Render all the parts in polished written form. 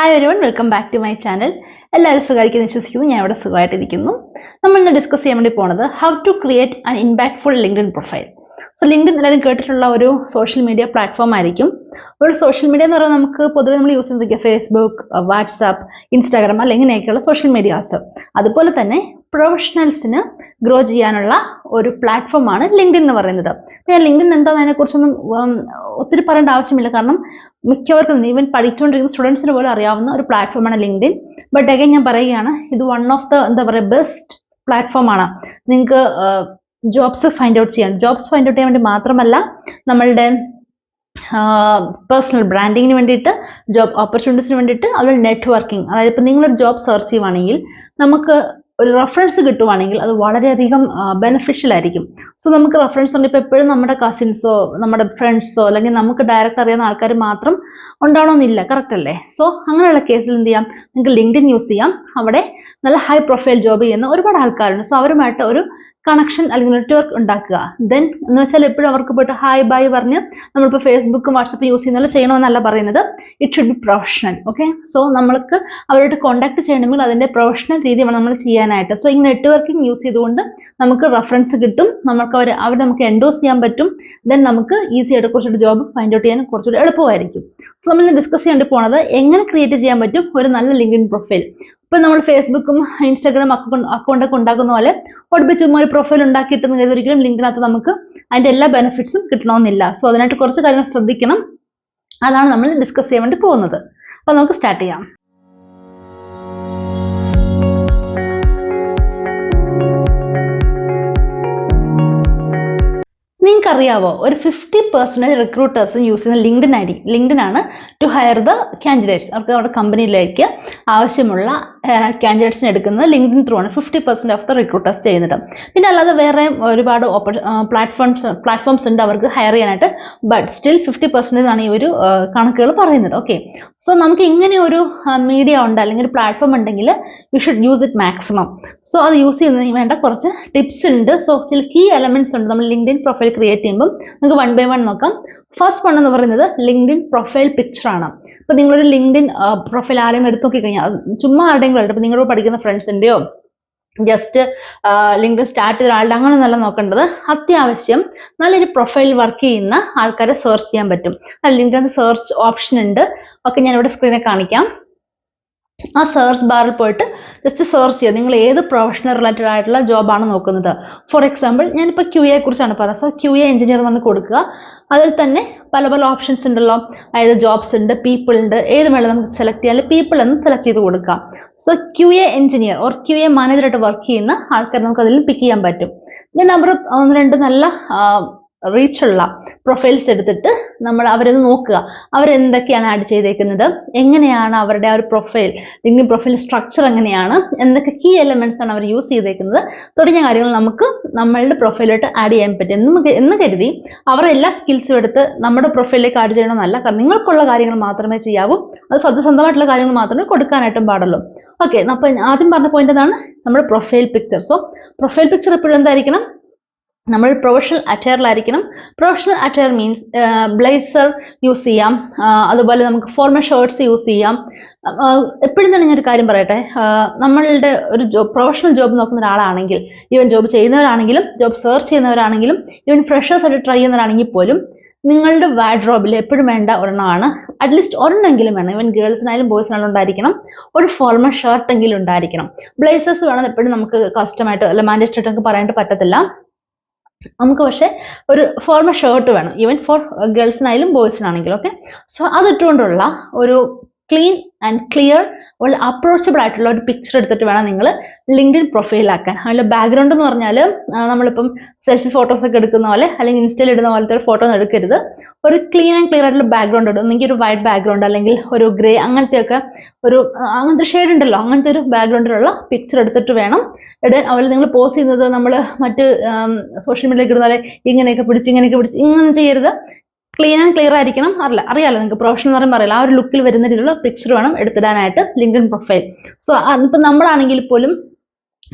Hi everyone, welcome back to my channel. എല്ലാവരും സുഖമായിരിക്കുന്നു വിശ്വസിക്കുന്നു. ഞാൻ ഇവിടെ സുഖമായിട്ടിരിക്കുന്നു. നമ്മൾ ഇന്ന് ഡിസ്കസ് ചെയ്യാൻ വേണ്ടി പോണത് how to create an impactful LinkedIn profile. So LinkedIn എല്ലാവരും കേട്ടിട്ടുള്ള ഒരു സോഷ്യൽ മീഡിയ പ്ലാറ്റ്ഫോം ആയിരിക്കും. ഒരു സോഷ്യൽ മീഡിയ എന്ന് പറയുന്നത് നമുക്ക് പൊതുവെ നമ്മൾ യൂസ് ചെയ്യുന്നത് ഫേസ്ബുക്ക്, വാട്സാപ്പ്, ഇൻസ്റ്റാഗ്രാം അല്ലെങ്കിൽ ഇങ്ങനെയൊക്കെയുള്ള സോഷ്യൽ മീഡിയാസ്. അതുപോലെ തന്നെ പ്രൊഫഷണൽസിന് ഗ്രോ ചെയ്യാനുള്ള ഒരു പ്ലാറ്റ്ഫോമാണ് ലിങ്ക്ഡിൻ എന്ന് പറയുന്നത്. ഞാൻ ലിങ്ക്ഡിൻ എന്താണെന്ന് അതിനെക്കുറിച്ചൊന്നും ഒത്തിരി പറയേണ്ട ആവശ്യമില്ല, കാരണം മിക്കവർക്കും ഈവൻ പഠിച്ചുകൊണ്ടിരിക്കുന്ന സ്റ്റുഡൻസിന് പോലും അറിയാവുന്ന ഒരു പ്ലാറ്റ്ഫോമാണ് ലിങ്ക്ഡിൻ. ബട്ട് അഗൈൻ ഞാൻ പറയുകയാണ്, ഇത് വൺ ഓഫ് ദ എന്താ പറയുക ബെസ്റ്റ് പ്ലാറ്റ്ഫോമാണ്. നിങ്ങൾക്ക് ജോബ്സ് ഫൈൻഡ് ഔട്ട് ചെയ്യാൻ വേണ്ടി മാത്രമല്ല, നമ്മളുടെ പേഴ്സണൽ ബ്രാൻഡിങ്ങിന് വേണ്ടിയിട്ട്, ജോബ് ഓപ്പർച്യൂണിറ്റീസിന് വേണ്ടിയിട്ട്, അതുപോലെ നെറ്റ്വർക്കിംഗ്. അതായത് ഇപ്പം നിങ്ങളൊരു ജോബ് സെർച്ച് ചെയ്യുവാണെങ്കിൽ നമുക്ക് ഒരു റെഫറൻസ് കിട്ടുവാണെങ്കിൽ അത് വളരെയധികം ബെനിഫിഷ്യൽ ആയിരിക്കും. സോ നമുക്ക് റെഫറൻസ് ഉണ്ട്. ഇപ്പോൾ എപ്പോഴും നമ്മുടെ കസിൻസോ നമ്മുടെ ഫ്രണ്ട്സോ അല്ലെങ്കിൽ നമുക്ക് ഡയറക്റ്റ് അറിയാവുന്ന ആൾക്കാർ മാത്രം ഉണ്ടാവണമെന്നില്ല, കറക്റ്റ് അല്ലേ? സോ അങ്ങനെയുള്ള കേസിൽ എന്ത് ചെയ്യാം, നിങ്ങൾക്ക് ലിങ്ക്ഡിൻ യൂസ് ചെയ്യാം. അവിടെ നല്ല ഹൈ പ്രൊഫൈൽ ജോബ് ചെയ്യുന്ന ഒരുപാട് ആൾക്കാരുണ്ട്. സോ അവരുമായിട്ട് ഒരു കണക്ഷൻ അല്ലെങ്കിൽ നെറ്റ്വർക്ക് ഉണ്ടാക്കുക. ദെൻ എന്ന് വെച്ചാൽ എപ്പോഴും അവർക്ക് പോയിട്ട് ഹായ് ബൈ പറഞ്ഞ് നമ്മളിപ്പോൾ ഫേസ്ബുക്കും വാട്സപ്പ് യൂസ് ചെയ്യുന്നതല്ല ചെയ്യണമെന്നല്ല പറയുന്നത്. It should be professional. Okay, so നമ്മൾക്ക് അവരോട് കോൺടാക്ട് ചെയ്യണമെങ്കിൽ അതിൻ്റെ പ്രൊഫഷണൽ രീതി വേണം നമ്മൾ ചെയ്യാനായിട്ട്. സോ ഈ നെറ്റ്വർക്കിംഗ് യൂസ് ചെയ്തുകൊണ്ട് നമുക്ക് റെഫറൻസ് കിട്ടും, നമുക്ക് അവർ നമുക്ക് എൻഡോസ് ചെയ്യാൻ പറ്റും. ദെൻ നമുക്ക് ഈസി ആയിട്ട് കുറച്ചുകൂടി ജോബ് ഫൈൻഡ് ഔട്ട് ചെയ്യാൻ കുറച്ചുകൂടി എളുപ്പമായിരിക്കും. സോ നമ്മൾ ഇന്ന് ഡിസ്കസ് ചെയ്യേണ്ടി പോണത് എങ്ങനെ ക്രിയേറ്റ് ചെയ്യാൻ പറ്റും ഒരു നല്ല ലിങ്ക്ഡിൻ പ്രൊഫൈൽ. ഇപ്പൊ നമ്മൾ ഫേസ്ബുക്കും ഇൻസ്റ്റാഗ്രാം അക്കൗണ്ട് ഒക്കെ ഉണ്ടാക്കുന്ന പോലെ ഒടുമ്പ് ചുമ്മാ ഒരു പ്രൊഫൈൽ ഉണ്ടാക്കിയിട്ടെന്ന് ഒരിക്കലും ലിങ്കിനകത്ത് നമുക്ക് അതിന്റെ എല്ലാ ബെനിഫിറ്റ്സും കിട്ടണമെന്നില്ല. സോ അതിനായിട്ട് കുറച്ച് കാര്യങ്ങൾ ശ്രദ്ധിക്കണം. അതാണ് നമ്മൾ ഡിസ്കസ് ചെയ്യാൻ വേണ്ടി പോകുന്നത്. അപ്പൊ നമുക്ക് സ്റ്റാർട്ട് ചെയ്യാം. നിങ്ങൾക്കറിയാവോ, ഒരു 50% റിക്രൂട്ടേഴ്സും യൂസ് ചെയ്യുന്ന ലിങ്ക്ഡിൻ ആണ് ടു ഹയർ ദ കാൻഡിഡേറ്റ്സ്. അവർക്ക് അവരുടെ കമ്പനിയിലേക്ക് ആവശ്യമുള്ള കാൻഡിഡേറ്റ്സിനെ എടുക്കുന്നത് ലിങ്ക്ഡിൻ ത്രൂ ആണ് 50% ഓഫ് ദ റിക്രൂട്ടേഴ്സ് ചെയ്യുന്നത്. പിന്നെ അല്ലാതെ വേറെ ഒരുപാട് പ്ലാറ്റ്ഫോംസ് ഉണ്ട് അവർക്ക് ഹയർ ചെയ്യാനായിട്ട്. ബട്ട് സ്റ്റിൽ 50% ആണ് ഈ ഒരു കണക്കുകൾ പറയുന്നത്. ഓക്കെ, സോ നമുക്ക് ഇങ്ങനെ ഒരു മീഡിയ ഉണ്ട് അല്ലെങ്കിൽ ഒരു പ്ലാറ്റ്ഫോം ഉണ്ടെങ്കിൽ we should use it maximum. So അത് യൂസ് ചെയ്യുന്നതിന് വേണ്ട കുറച്ച് ടിപ്സ് ഉണ്ട്. സോ ചില കീ എലമെന്റ്സ് ഉണ്ട് നമ്മൾ ലിങ്ക്ഡിൻ പ്രൊഫൈൽ ക്രിയേറ്റ് ചെയ്യുമ്പോൾ. നമുക്ക് വൺ ബൈ വൺ നോക്കാം. ഫസ്റ്റ് വൺ എന്ന് പറയുന്നത് ലിങ്ക്ഡിൻ പ്രൊഫൈൽ പിക്ചർ ആണ്. ഇപ്പൊ നിങ്ങളൊരു ലിങ്ക്ഡിൻ പ്രൊഫൈൽ ആരെങ്കിലും എടുത്ത് നോക്കി കഴിഞ്ഞാൽ, ചുമ്മാ ആരുടെയും ഇപ്പൊ നിങ്ങളോട് പഠിക്കുന്ന ഫ്രണ്ട്സിന്റെയോ ജസ്റ്റ് ലിങ്ക്ഡിൻ സ്റ്റാർട്ട് ചെയ്ത ആളുടെ അങ്ങനെ നല്ല നോക്കേണ്ടത്. അത്യാവശ്യം നല്ലൊരു പ്രൊഫൈൽ വർക്ക് ചെയ്യുന്ന ആൾക്കാരെ സെർച്ച് ചെയ്യാൻ പറ്റും. ലിങ്ക്ഡിൻ സെർച്ച് ഓപ്ഷൻ ഉണ്ട്. ഓക്കെ, ഞാൻ ഇവിടെ സ്ക്രീനിൽ കാണിക്കാം. ആ സെർച്ച് ബാറിൽ പോയിട്ട് ജസ്റ്റ് സെർച്ച് ചെയ്യുക, നിങ്ങൾ ഏത് പ്രൊഫഷണൽ റിലേറ്റഡ് ആയിട്ടുള്ള ജോബാണ് നോക്കുന്നത്. ഫോർ എക്സാമ്പിൾ ഞാനിപ്പോൾ QA കുറിച്ചാണ് പറയുന്നത്. സോ QA എഞ്ചിനീയർ എന്ന് കൊടുക്കുക. അതിൽ തന്നെ പല പല ഓപ്ഷൻസ് ഉണ്ടല്ലോ, അതായത് ജോബ്സ് ഉണ്ട്, പീപ്പിൾ ഉണ്ട്, ഏത് വേണം നമുക്ക് സെലക്ട് ചെയ്യാൻ. പീപ്പിൾ എന്ന് സെലക്ട് ചെയ്ത് കൊടുക്കാം. So QA engineer or QA മാനേജറായിട്ട് വർക്ക് ചെയ്യുന്ന ആൾക്കാർ നമുക്ക് അതിൽ പിക്ക് ചെയ്യാൻ പറ്റും. ദെൻ നമ്പർ 1-2 നല്ല റീച്ചുള്ള പ്രൊഫൈൽസ് എടുത്തിട്ട് നമ്മൾ അവരത് നോക്കുക, അവരെന്തൊക്കെയാണ് ആഡ് ചെയ്തേക്കുന്നത്, എങ്ങനെയാണ് അവരുടെ ആ ഒരു പ്രൊഫൈൽ, ലിങ്ക്ഡിൻ പ്രൊഫൈൽ സ്ട്രക്ചർ എങ്ങനെയാണ്, എന്തൊക്കെ കീ എലമെന്റ്സ് ആണ് അവർ യൂസ് ചെയ്തേക്കുന്നത് തുടങ്ങിയ കാര്യങ്ങൾ നമുക്ക് നമ്മളുടെ പ്രൊഫൈലിലോട്ട് ആഡ് ചെയ്യാൻ പറ്റും എന്ന് കരുതി അവർ എല്ലാ സ്കിൽസും എടുത്ത് നമ്മുടെ പ്രൊഫൈലിലേക്ക് ആഡ് ചെയ്യണമെന്നല്ല. കാരണം നിങ്ങൾക്കുള്ള കാര്യങ്ങൾ മാത്രമേ ചെയ്യാവൂ, അത് സത്യസന്ധമായിട്ടുള്ള കാര്യങ്ങൾ മാത്രമേ കൊടുക്കാനായിട്ടും പാടുള്ളൂ. ഓക്കെ, അപ്പൊ ആദ്യം പറഞ്ഞ പോയിന്റ് അതാണ് നമ്മുടെ profile picture. So profile picture എപ്പോഴും എന്തായിരിക്കണം, നമ്മൾ പ്രൊഫഷണൽ അറ്റയറിലായിരിക്കണം. Professional attire means blazer use ചെയ്യാം, അതുപോലെ നമുക്ക് ഫോർമൽ ഷർട്ട്സ് യൂസ് ചെയ്യാം. എപ്പോഴും തന്നെ ഞാനൊരു കാര്യം പറയട്ടെ, നമ്മളുടെ ഒരു പ്രൊഫഷണൽ ജോബ് നോക്കുന്ന ഒരാളാണെങ്കിൽ, ഈവൻ ജോബ് ചെയ്യുന്നവരാണെങ്കിലും ജോബ് സെർച്ച് ചെയ്യുന്നവരാണെങ്കിലും ഈവൻ ഫ്രഷേഴ്സ് ആയിട്ട് ട്രൈ ചെയ്യുന്നവരാണെങ്കിൽ പോലും നിങ്ങളുടെ വാർഡ്രോബിൽ എപ്പോഴും വേണ്ട ഒരെണ്ണമാണ്, അറ്റ്ലീസ്റ്റ് ഒരെണ്ണെങ്കിലും വേണം. ഈവൻ ഗേൾസിനായാലും ബോയ്സിനായാലും ഉണ്ടായിരിക്കണം, ഒരു ഫോർമൽ ഷർട്ട് എങ്കിലും ഉണ്ടായിരിക്കണം. ബ്ലേസേഴ്സ് വേണം എപ്പോഴും നമുക്ക് കസ്റ്റമായിട്ട് അല്ല മാൻഡേറ്ററി ആയിട്ട് പറയാനായിട്ട് പറ്റത്തില്ല നമുക്ക്. പക്ഷെ ഒരു ഫോർമൽ ഷർട്ട് വേണം, ഈവൻ ഫോർ ഗേൾസിനായാലും ബോയ്സിനാണെങ്കിലും. ഓക്കെ, സോ അതിട്ടുകൊണ്ടുള്ള ഒരു ക്ലീൻ ആൻഡ് ക്ലിയർ ഒരു അപ്രോച്ചബിൾ ആയിട്ടുള്ള ഒരു പിക്ചർ എടുത്തിട്ട് വേണം നിങ്ങൾ ലിങ്ക്ഡിൻ പ്രൊഫൈലാക്കാൻ. അതിൻ്റെ ബാക്ക്ഗ്രൗണ്ട് എന്ന് പറഞ്ഞാൽ നമ്മളിപ്പം സെൽഫി ഫോട്ടോസ് ഒക്കെ എടുക്കുന്ന പോലെ അല്ലെങ്കിൽ ഇൻസ്റ്റയിൽ ഇടുന്ന പോലത്തെ ഒരു ഫോട്ടോ ഒന്നും എടുക്കരുത്. ഒരു ക്ലീൻ ആൻഡ് ക്ലിയർ ആയിട്ടുള്ള ബാക്ക്ഗ്രൗണ്ട് ഇടും. ഒന്നെങ്കിൽ ഒരു വൈറ്റ് ബാക്ക്ഗ്രൗണ്ട് അല്ലെങ്കിൽ ഒരു ഗ്രേ അങ്ങനത്തെയൊക്കെ അങ്ങനത്തെ ഷെയ്ഡ് ഉണ്ടല്ലോ, അങ്ങനത്തെ ഒരു ബാക്ക്ഗ്രൗണ്ടിലുള്ള പിക്ചർ എടുത്തിട്ട് വേണം ഇടാൻ. അതുപോലെ നിങ്ങൾ പോസ്റ്റ് ചെയ്യുന്നത് നമ്മൾ മറ്റ് സോഷ്യൽ മീഡിയയിലേക്ക് ഇടുന്ന പോലെ ഇങ്ങനെയൊക്കെ പിടിച്ച് ഇങ്ങനെ ചെയ്യരുത്. ക്ലീൻ ആൻഡ് ക്ലിയർ ആയിരിക്കണം. അറിയാലോ നിങ്ങൾക്ക് പ്രൊഫഷണൽ എന്ന് പറയുമ്പോൾ അറിയില്ല, ആ ഒരു ലുക്കിൽ വരുന്ന രീതിയിലുള്ള പിക്ചർ വേണം എടുത്തിടാനായിട്ട് ലിങ്ക്ഡിൻ പ്രൊഫൈൽ. സോ ഇപ്പം നമ്മളാണെങ്കിൽ പോലും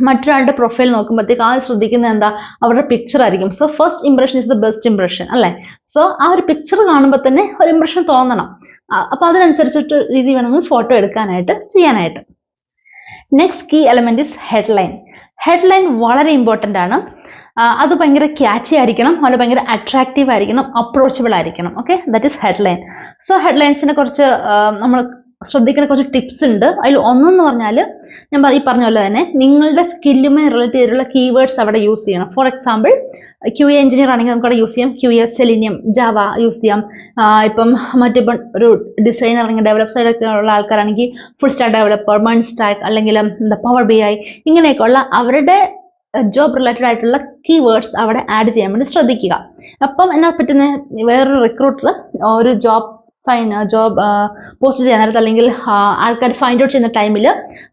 മറ്റൊരാളുടെ പ്രൊഫൈൽ നോക്കുമ്പോഴത്തേക്ക് ആദ്യം ശ്രദ്ധിക്കുന്നത് എന്താ, അവരുടെ പിക്ചർ ആയിരിക്കും. So first impression is the best impression അല്ലേ. സോ ആ ഒരു പിക്ചർ കാണുമ്പോൾ തന്നെ ഒരു ഇംപ്രഷൻ തോന്നണം. അപ്പൊ അതിനനുസരിച്ചിട്ട് രീതി വേണമെങ്കിൽ ഫോട്ടോ എടുക്കാനായിട്ട് ചെയ്യാനായിട്ട്. Next key element is headline. Headline വളരെ ഇമ്പോർട്ടൻ്റ് ആണ്. അത് ഭയങ്കര ക്യാച്ചി ആയിരിക്കണം, അതുപോലെ ഭയങ്കര അട്രാക്റ്റീവ് ആയിരിക്കണം, അപ്രോച്ചബിൾ ആയിരിക്കണം. Okay, that is headline. So ഹെഡ്ലൈൻസിനെ കുറിച്ച് നമ്മൾ ശ്രദ്ധിക്കേണ്ട കുറച്ച് ടിപ്സ് ഉണ്ട്. അതിൽ ഒന്നെന്ന് പറഞ്ഞാൽ ഞാൻ ഈ പറഞ്ഞ പോലെ തന്നെ നിങ്ങളുടെ സ്കില്ലുമായി റിലേറ്റ് ചെയ്തിട്ടുള്ള കീവേഡ്സ് അവിടെ യൂസ് ചെയ്യണം. ഫോർ എക്സാമ്പിൾ QA എഞ്ചിനീയർ ആണെങ്കിൽ നമുക്ക് അവിടെ യൂസ് ചെയ്യാം QA, സെലിനിയം, ജാവ യൂസ് ചെയ്യാം. ഇപ്പം മറ്റിപ്പം ഒരു ഡിസൈനർ അല്ലെങ്കിൽ ഡെവലപ്പ് സൈഡൊക്കെ ഉള്ള ആൾക്കാരാണെങ്കിൽ ഫുൾ സ്റ്റാക്ക് ഡെവലപ്പർ, മൺ സ്റ്റാക്ക് അല്ലെങ്കിൽ എന്താ പവർ BI ഇങ്ങനെയൊക്കെയുള്ള അവരുടെ ജോബ് റിലേറ്റഡ് ആയിട്ടുള്ള കീവേഡ്സ് അവിടെ ആഡ് ചെയ്യാൻ വേണ്ടി ശ്രദ്ധിക്കുക. അപ്പം എന്നാ പറ്റുന്ന വേറൊരു റിക്രൂട്ടർ ഒരു ജോബ് പോസ്റ്റ് ചെയ്യാൻ നേരത്ത് അല്ലെങ്കിൽ ആൾക്കാർ ഫൈൻഡ് ഔട്ട് ചെയ്യുന്ന ടൈമിൽ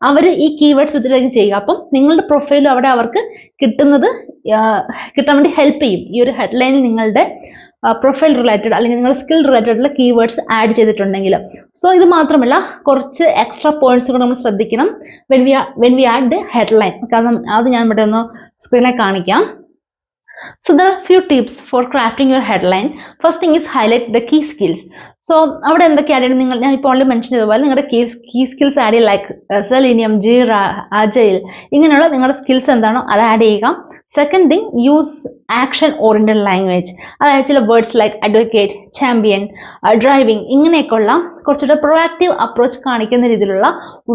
അവർ ഈ കീവേഡ്സ് വെച്ചിട്ടായിരിക്കും ചെയ്യുക. അപ്പം നിങ്ങളുടെ പ്രൊഫൈലും അവിടെ അവർക്ക് കിട്ടാൻ വേണ്ടി ഹെൽപ്പ് ചെയ്യും ഈ ഒരു ഹെഡ്ലൈനിൽ നിങ്ങളുടെ പ്രൊഫൈൽ റിലേറ്റഡ് അല്ലെങ്കിൽ നിങ്ങളുടെ സ്കിൽ റിലേറ്റഡ് ആയിട്ടുള്ള കീവേഡ്സ് ആഡ് ചെയ്തിട്ടുണ്ടെങ്കിൽ. സോ ഇത് മാത്രമല്ല കുറച്ച് എക്സ്ട്രാ പോയിന്റ്സ് കൂടെ നമ്മൾ ശ്രദ്ധിക്കണം when we add the headline. കാരണം അത് ഞാൻ ഇവിടെ ഒന്ന് സ്ക്രീനിൽ കാണിക്കാം. So there are few tips for crafting your headline. First thing is highlight the key skills. So അവിടെ എന്തൊക്കെയാണ് നിങ്ങൾ ഞാൻ ഇപ്പോൾ ഓൾറെഡി മെൻഷൻ ചെയ്തതുപോലെ നിങ്ങളുടെ കീ സ്കിൽസ് ആഡ് ചെയ്യുക. ലൈക്ക് സെലിനിയം, ജീറ, അജൈൽ ഇങ്ങനെയുള്ള നിങ്ങളുടെ സ്കിൽസ് എന്താണോ അത് ആഡ് ചെയ്യുക. Second thing, use action oriented language. അതായത് ചില words like advocate, champion, driving ഇങ്ങനെയൊക്കെയുള്ള കുറച്ചുകൂടെ പ്രൊആക്റ്റീവ് അപ്രോച്ച് കാണിക്കുന്ന രീതിയിലുള്ള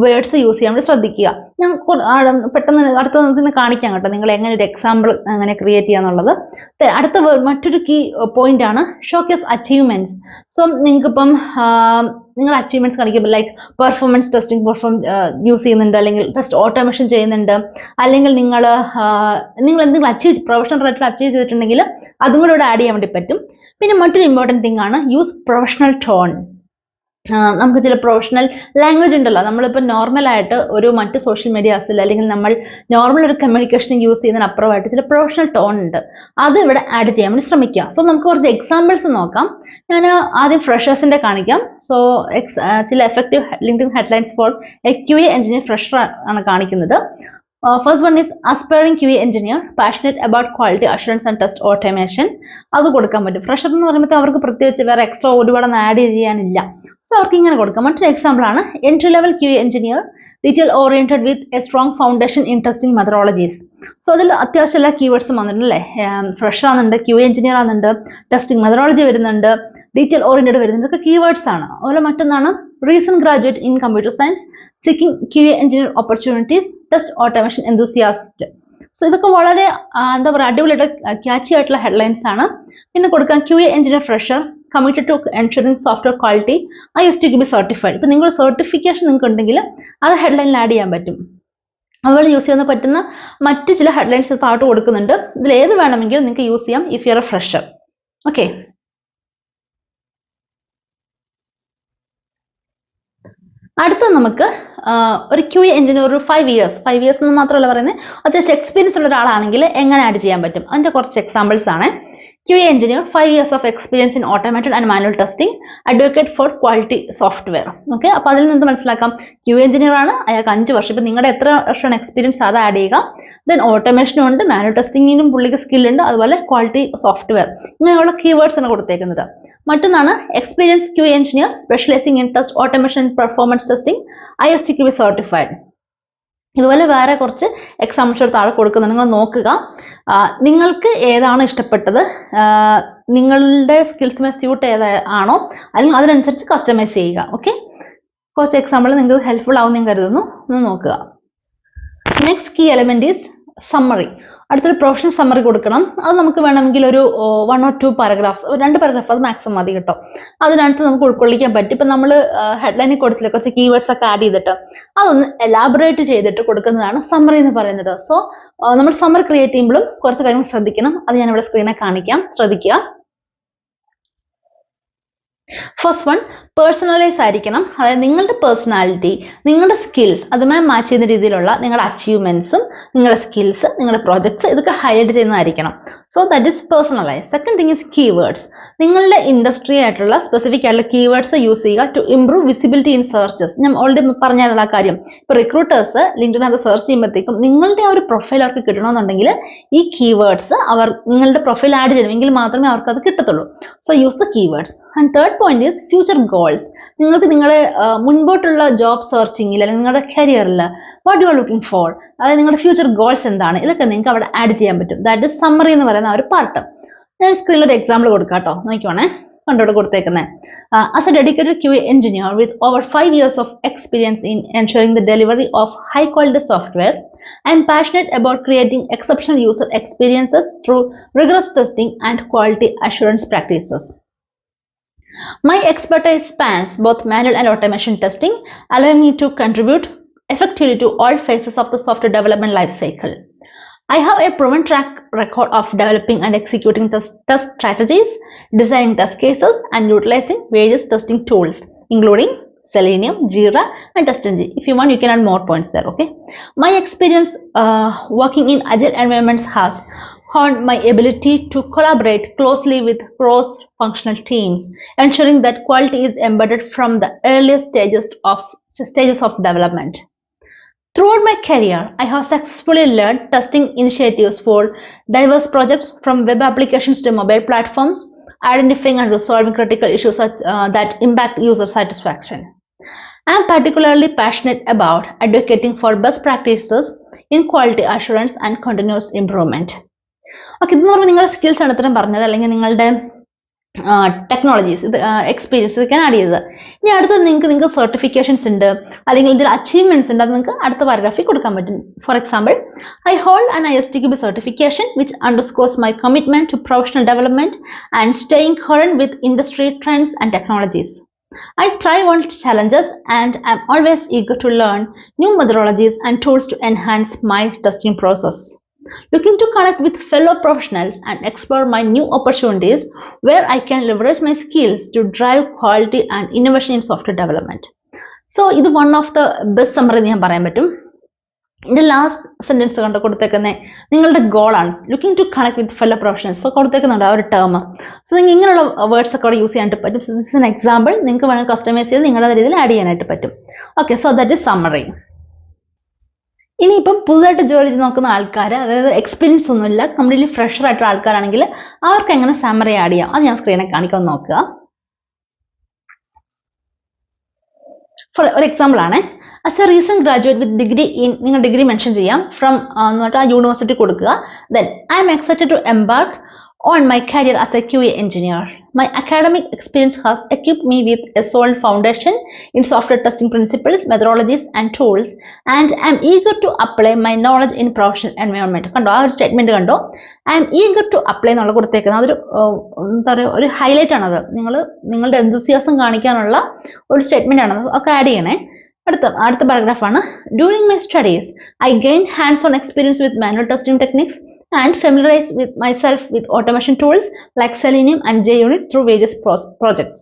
വേർഡ്സ് യൂസ് ചെയ്യാൻ വേണ്ടി ശ്രദ്ധിക്കുക. ഞാൻ പെട്ടെന്ന് അടുത്ത കാണിക്കാം കേട്ടോ നിങ്ങൾ എങ്ങനെ ഒരു എക്സാമ്പിൾ അങ്ങനെ ക്രിയേറ്റ് ചെയ്യാന്നുള്ളത്. അടുത്ത മറ്റൊരു കീ പോയിന്റ് ആണ് ഷോക്കേസ് അച്ചീവ്മെന്റ്സ്. സോ നിങ്ങൾക്കിപ്പം നിങ്ങൾ അച്ചീവ്മെന്റ്സ് കാണിക്കുമ്പോൾ ലൈക്ക് പെർഫോമൻസ് ടെസ്റ്റിംഗ് യൂസ് ചെയ്യുന്നുണ്ട്, അല്ലെങ്കിൽ ടെസ്റ്റ് ഓട്ടോമേഷൻ ചെയ്യുന്നുണ്ട്, അല്ലെങ്കിൽ നിങ്ങൾ എന്തെങ്കിലും പ്രൊഫഷണൽ റിലേറ്റഡ് അച്ചീവ് ചെയ്തിട്ടുണ്ടെങ്കിൽ അതും കൂടെ ആഡ് ചെയ്യാൻ വേണ്ടി പറ്റും. പിന്നെ മറ്റൊരു ഇമ്പോർട്ടൻറ്റ് തിങ് ആണ് യൂസ് പ്രൊഫഷണൽ ടോൺ. നമുക്ക് ചില പ്രൊഫഷണൽ ലാംഗ്വേജ് ഉണ്ടല്ലോ, നമ്മളിപ്പോൾ നോർമലായിട്ട് ഒരു മറ്റ് സോഷ്യൽ മീഡിയാസിൽ അല്ലെങ്കിൽ നമ്മൾ നോർമൽ ഒരു കമ്മ്യൂണിക്കേഷൻ യൂസ് ചെയ്യുന്നതിന് അപ്പുറമായിട്ട് ചില പ്രൊഫഷണൽ ടോൺ ഉണ്ട്, അത് ഇവിടെ ആഡ് ചെയ്യാൻ വേണ്ടി ശ്രമിക്കുക. സോ നമുക്ക് കുറച്ച് എക്സാമ്പിൾസ് നോക്കാം. ഞാൻ ആദ്യം ഫ്രഷേഴ്സിന്റെ കാണിക്കാം. സോ ചില effective LinkedIn headlines for QA engineer fresher ആണ് കാണിക്കുന്നത്. First one is aspiring QA engineer, passionate about quality assurance and test automation. അത് കൊടുക്കാൻ പറ്റും. ഫ്രഷർ എന്ന് പറയുമ്പോൾ അവർക്ക് പ്രത്യേകിച്ച് വേറെ എക്സ്ട്രാ ഒരുപാടൊന്നും ആഡ് ചെയ്യാനില്ല. സോ അവർക്ക് ഇങ്ങനെ കൊടുക്കാം. മറ്റൊരു എക്സാമ്പിൾ ആണ് entry level QA engineer, detail oriented with a strong foundation in testing methodologies. So അതിൽ അത്യാവശ്യം എല്ലാ കീവേഡ്സും വന്നിട്ടുണ്ടല്ലേ. ഫ്രഷർ ആണെന്നുണ്ട്, QA engineer ആണെന്നുണ്ട്, ടെസ്റ്റിംഗ് മെത്തഡോളജി വരുന്നുണ്ട്, ഡീറ്റെയിൽ ഓറിയന്റഡ് വരുന്നുണ്ട്. ഇതൊക്കെ കീവേഡ്സ് ആണ്. അതുപോലെ മറ്റൊന്നാണ് recent graduate in computer science, seeking QA engineer opportunities, test automation enthusiast. So ഇതൊക്കെ വളരെ എന്താ പറയുക അടിപൊളിയായിട്ട് ക്യാച്ചി ആയിട്ടുള്ള ഹെഡ്ലൈൻസ് ആണ്. പിന്നെ കൊടുക്കാം QA engineer fresher, committed to ensuring software quality, ISTQB certified. ഇപ്പൊ നിങ്ങൾ സർട്ടിഫിക്കേഷൻ നിങ്ങൾക്ക് ഉണ്ടെങ്കിൽ അത് ഹെഡ്ലൈനിൽ ആഡ് ചെയ്യാൻ പറ്റും. അതുപോലെ യൂസ് ചെയ്യാൻ പറ്റുന്ന മറ്റ് ചില ഹെഡ്ലൈൻസ് താഴോട്ട് കൊടുക്കുന്നുണ്ട്. ഇതിൽ ഏത് വേണമെങ്കിലും നിങ്ങൾക്ക് യൂസ് ചെയ്യാം if you are A fresher. Okay, അടുത്ത നമുക്ക് ഒരു QA എഞ്ചിനീയർ ഒരു 5 ഇയേഴ്സ് എന്ന് മാത്രമല്ല പറയുന്നത്, അത്യാവശ്യം എക്സ്പീരിയൻസ് ഉള്ള ഒരാളാണെങ്കിൽ എങ്ങനെ ആഡ് ചെയ്യാൻ പറ്റും അതിന്റെ കുറച്ച് എക്സാമ്പിൾസ് ആണ്. QA engineer, 5 years of experience in automated and manual testing, advocate for quality software. Okay, അപ്പോൾ അതിൽ നിന്ന് മനസ്സിലാക്കാം QA engineer ആണ്, അയാൾക്ക് 5 വർഷം. ഇപ്പൊ നിങ്ങളുടെ എത്ര വർഷമാണ് എക്സ്പീരിയൻസ് അത് ആഡ് ചെയ്യുക. ദെൻ ഓട്ടോമേഷനും ഉണ്ട്, മാനുവൽ ടെസ്റ്റിംഗിനും പുള്ളിക്ക് സ്കിൽ ഉണ്ട്, അതുപോലെ ക്വാളിറ്റി സോഫ്റ്റ്വെയർ ഇങ്ങനെയുള്ള കീവേഡ്സ് ആണ് കൊടുത്തേക്കുന്നത്. മറ്റൊന്നാണ് experience QA engineer specializing in test automation performance testing, ISTQB certified. ഇതുപോലെ വേറെ കുറച്ച് എക്സാമ്പിൾസ് താഴെ കൊടുക്കുന്നുണ്ട്, നിങ്ങൾ നോക്കുക. നിങ്ങൾക്ക് ഏതാണോ ഇഷ്ടപ്പെട്ടത്, നിങ്ങളുടെ സ്കിൽസിനെ സ്യൂട്ട് ഏതാണോ അല്ലെങ്കിൽ അതിനനുസരിച്ച് കസ്റ്റമൈസ് ചെയ്യുക. ഓക്കെ, കുറച്ച് എക്സാമ്പിൾ നിങ്ങൾക്ക് ഹെൽപ്ഫുൾ ആവും ഞാൻ കരുതുന്നു, ഒന്ന് നോക്കുക. Next key element is summary. അടുത്തൊരു പ്രൊഫഷണൽ സമ്മറി കൊടുക്കണം. അത് നമുക്ക് വേണമെങ്കിൽ ഒരു 1 or 2 പാരഗ്രാഫ്സ്, 2 പാരഗ്രാഫ് അത് മാക്സിമം മതി കേട്ടോ. അതിനകത്ത് നമുക്ക് ഉൾക്കൊള്ളിക്കാൻ പറ്റും. ഇപ്പം നമ്മൾ ഹെഡ്ലൈനിൽ കൊടുത്തില്ല, കുറച്ച് കീവേഡ്സ് ഒക്കെ ആഡ് ചെയ്തിട്ട് അതൊന്ന് എലാബറേറ്റ് ചെയ്തിട്ട് കൊടുക്കുന്നതാണ് സമ്മറി എന്ന് പറയുന്നത്. സോ നമ്മൾ സമ്മറി ക്രിയേറ്റ് ചെയ്യുമ്പോഴും കുറച്ച് കാര്യങ്ങൾ ശ്രദ്ധിക്കണം. അത് ഞാൻ ഇവിടെ സ്ക്രീനിൽ കാണിക്കാം, ശ്രദ്ധിക്കുക. ഫസ്റ്റ് വൺ, പേഴ്സണലൈസ് ആയിരിക്കണം. അതായത് നിങ്ങളുടെ പേഴ്സണാലിറ്റി, നിങ്ങളുടെ സ്കിൽസ് അതുമായി മാച്ച് ചെയ്യുന്ന രീതിയിലുള്ള നിങ്ങളുടെ അച്ചീവ്മെന്റ്സും നിങ്ങളുടെ സ്കിൽസ്, നിങ്ങളുടെ പ്രോജക്ട്സ് ഇതൊക്കെ ഹൈലൈറ്റ് ചെയ്യുന്നതായിരിക്കണം. So that is personalise. Second thing is keywords. നിങ്ങളുടെ ഇൻഡസ്ട്രി ആയിട്ടുള്ള സ്പെസിഫിക് ആയിട്ടുള്ള കീവേഡ്സ് യൂസ് ചെയ്യുക to improve visibility in searches. ഞാൻ ഓൾറെഡി പറഞ്ഞാലുള്ള കാര്യം. ഇപ്പോൾ റിക്രൂട്ടേഴ്സ് ലിങ്ക്ഡിനകത്ത് സെർച്ച് ചെയ്യുമ്പോഴത്തേക്കും നിങ്ങളുടെ ആ ഒരു പ്രൊഫൈൽ അവർക്ക് കിട്ടണമെന്നുണ്ടെങ്കിൽ ഈ കീവേഡ്സ് അവർ നിങ്ങളുടെ പ്രൊഫൈൽ ആഡ് ചെയ്യണമെങ്കിൽ മാത്രമേ അവർക്ക് അത് കിട്ടത്തുള്ളൂ. So use the keywords. And third point is future goals. നിങ്ങൾക്ക് നിങ്ങളുടെ മുൻപോട്ടുള്ള ജോബ് സെർച്ചിങ്ങിൽ അല്ലെങ്കിൽ നിങ്ങളുടെ കരിയറിൽ what you are looking four, അതായത് നിങ്ങളുടെ ഫ്യൂച്ചർ ഗോൾസ് എന്താണ്, ഇതൊക്കെ നിങ്ങൾക്ക് അവിടെ ആഡ് ചെയ്യാൻ പറ്റും. ദാറ്റ് ഇസ് സമ്മറി എന്ന് പറയുന്ന ആ ഒരു പാർട്ട്. ഞാൻ സ്ക്രീനിൽ ഒരു എക്സാമ്പിൾ കൊടുക്കാം കേട്ടോ, നോക്കിക്കോണേ. കണ്ടോടെ കൊടുത്തേക്കുന്നത്. As A dedicated QA engineer with over 5 years of experience in ensuring the delivery of high quality software, I am passionate about creating exceptional user experiences through rigorous testing and quality assurance practices. My expertise spans both manual and automation testing, allowing me to contribute effectively to all phases of the software development lifecycle. I have a proven track record of developing and executing test strategies, designing test cases, and utilizing various testing tools, including Selenium, Jira, and TestNG. If you want, you can add more points there, okay? My experience working in agile environments has honed my ability to collaborate closely with cross-functional teams, ensuring that quality is embedded from the earliest stages of development. Throughout my career, I have successfully led testing initiatives for diverse projects from web applications to mobile platforms, identifying and resolving critical issues that impact user satisfaction. I am particularly passionate about advocating for best practices in quality assurance and continuous improvement. Okay, ഇതെന്ന് പറയുമ്പോൾ നിങ്ങളുടെ skills ആണ് ഇത്രയും പറഞ്ഞത്, അല്ലെങ്കിൽ നിങ്ങളുടെ technologies, ഇത് experience ഇതൊക്കെയാണ് ആഡ് ചെയ്തത്. ഇനി അടുത്തത് നിങ്ങൾക്ക് സർട്ടിഫിക്കേഷൻസ് ഉണ്ട്, അല്ലെങ്കിൽ ഇതിൽ അച്ചീവ്മെന്റ്സ് ഉണ്ട്, അത് നിങ്ങൾക്ക് അടുത്ത പാരഗ്രാഫിൽ കൊടുക്കാൻ പറ്റും. Four example, I hold an ISTQB certification which underscores my commitment to professional development and staying current with industry trends and technologies. I thrive on challenges and am always eager to learn new methodologies and tools to enhance my testing process. Looking to connect with fellow professionals and explore my new opportunities where I can leverage my skills to drive quality and innovation in software development. So, this is one of the best summary ഞാൻ പറയാൻ പറ്റും. ഇതിന്റെ last sentence കണ്ട് കൊടുത്തേക്കുന്നത് നിങ്ങളുടെ ഗോളാണ്, looking to connect with fellow professionals. So കൊടുത്തേക്കുന്നുണ്ട് ആ ഒരു ടേം. സോ നിങ്ങൾക്ക് ഇങ്ങനെയുള്ള വേർഡ്സ് ഒക്കെ അവിടെ യൂസ് ചെയ്യാനായിട്ട് പറ്റും. So this is an example. നിങ്ങൾക്ക് വേണമെങ്കിൽ കസ്റ്റമൈസ് ചെയ്ത് നിങ്ങളുടെ രീതിയിൽ ആഡ് ചെയ്യാനായിട്ട് പറ്റും. Okay, so that is summary. ഇനിയിപ്പം പുതുതായിട്ട് ജോലി നോക്കുന്ന ആൾക്കാർ, അതായത് എക്സ്പീരിയൻസ് ഒന്നുമില്ല, കംപ്ലീറ്റ്ലി ഫ്രഷർ ആയിട്ടുള്ള ആൾക്കാരാണെങ്കിൽ അവർക്ക് എങ്ങനെ സമ്മറി ആഡ് ചെയ്യാം, അത് ഞാൻ സ്ക്രീനിൽ കാണിക്കാൻ നോക്കുക. ഫോർ ഒരു എക്സാമ്പിൾ ആണ്, as a recent graduate with degree in, നിങ്ങൾ ഡിഗ്രി മെൻഷൻ ചെയ്യാം, ഫ്രം എന്ന് പറഞ്ഞാൽ ആ യൂണിവേഴ്സിറ്റി കൊടുക്കുക. Then I'm excited to embark on my career as a QA engineer. My academic experience has equipped me with a solid foundation in software testing principles, methodologies, and tools, and I am eager to apply my knowledge in professional environment. കണ്ടോ ആ ഒരു statement കണ്ടോ, I'm eager to apply എന്നുള്ള കൊടുത്തേക്കുന്നത്. അതൊരു എന്താ പറയുക, ഒരു ഹൈലൈറ്റ് ആണത്. നിങ്ങളുടെ എന്തൂസിയാസം കാണിക്കാനുള്ള ഒരു സ്റ്റേറ്റ്മെന്റ് ആണത്, ഒക്കെ ആഡ് ചെയ്യണേ. അടുത്ത പാരഗ്രാഫാണ്, during my studies I gain hands on experience with manual testing techniques and familiarize with myself with automation tools like Selenium and JUnit through various projects.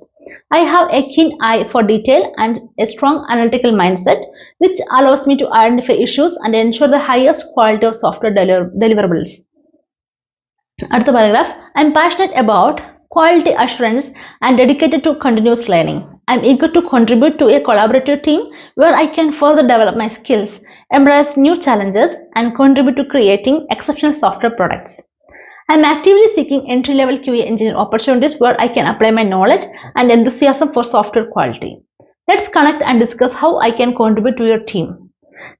I have a keen eye for detail and a strong analytical mindset, which allows me to identify issues and ensure the highest quality of software deliverables. அடுத்த paragraph, I am passionate about quality assurance and dedicated to continuous learning. I am eager to contribute to a collaborative team where I can further develop my skills, embrace new challenges, and contribute to creating exceptional software products. I am actively seeking entry-level QA engineer opportunities where I can apply my knowledge and enthusiasm for software quality. Let's connect and discuss how I can contribute to your team.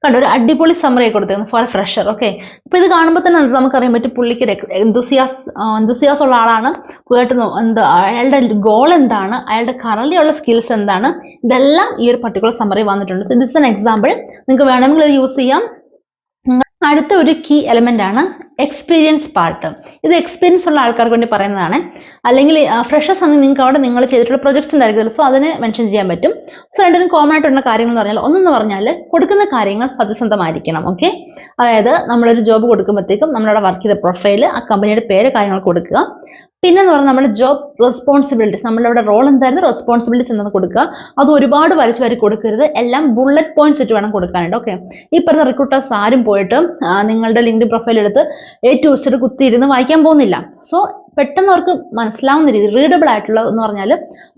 കണ്ടോ, ഒരു അടിപൊളി summary കൊടുത്തേക്കുന്നു for a fresher. Okay, ഇപ്പൊ ഇത് കാണുമ്പോൾ തന്നെ നമുക്കറിയാൻ പറ്റും പുള്ളിക്ക് എന്തൂസിയാസ് ഉള്ള ആളാണ്. പുതുതായിട്ട് എന്താ അയാളുടെ ഗോൾ എന്താണ്, അയാളുടെ കറന്റ് ഉള്ള സ്കിൽസ് എന്താണ്, ഇതെല്ലാം ഈ ഒരു പർട്ടിക്കുലർ സമ്മറി വന്നിട്ടുണ്ട്. So this an example. നിങ്ങൾക്ക് വേണമെങ്കിൽ ഇത് യൂസ് ചെയ്യാം. അടുത്ത ഒരു കീ എലമെന്റ് ആണ് എക്സ്പീരിയൻസ് പാർട്ട്. ഇത് എക്സ്പീരിയൻസ് ഉള്ള ആൾക്കാർക്ക് വേണ്ടി പറയുന്നതാണ്. അല്ലെങ്കിൽ ഫ്രഷേഴ്സ് ആണെങ്കിൽ നിങ്ങൾക്ക് അവിടെ നിങ്ങൾ ചെയ്തിട്ടുള്ള പ്രൊജക്ട്സ് ഉണ്ടായിരിക്കുമല്ലോ, സോ അതിന് മെൻഷൻ ചെയ്യാൻ പറ്റും. സോ രണ്ടിനും കോമൺ ആയിട്ടുള്ള കാര്യങ്ങൾ എന്ന് പറഞ്ഞാൽ, ഒന്നെന്ന് പറഞ്ഞാൽ കൊടുക്കുന്ന കാര്യങ്ങൾ സത്യസന്ധമായിരിക്കണം. ഓക്കെ, അതായത് നമ്മളൊരു ജോബ് കൊടുക്കുമ്പോഴത്തേക്കും നമ്മളവിടെ വർക്ക് ചെയ്ത പ്രൊഫൈൽ, ആ കമ്പനിയുടെ പേര്, കാര്യങ്ങൾ കൊടുക്കുക. പിന്നെ എന്ന് പറഞ്ഞാൽ നമ്മുടെ ജോബ് റെസ്പോൺസിബിലിറ്റീസ്, നമ്മളുടെ റോൾ എന്തായിരുന്നു, റെസ്പോൺസിബിലിറ്റീസ് എന്നത് കൊടുക്കുക. അത് ഒരുപാട് വലിച്ചു വാരി കൊടുക്കരുത്, എല്ലാം ബുള്ളറ്റ് പോയിന്റ്സ് ഇട്ട് വേണം കൊടുക്കാനായിട്ട്. ഓക്കെ, ഈ പറഞ്ഞ റിക്രൂട്ടേഴ്സ് ആരും പോയിട്ട് നിങ്ങളുടെ ലിങ്ക്ഡിൻ പ്രൊഫൈൽ എടുത്ത് A to Z കുത്തിയിരുന്ന് വായിക്കാൻ പോകുന്നില്ല. സോ പെട്ടെന്ന് അവർക്ക് മനസ്സിലാവുന്ന രീതി, റീഡബിൾ ആയിട്ടുള്ള എന്ന് പറഞ്ഞാൽ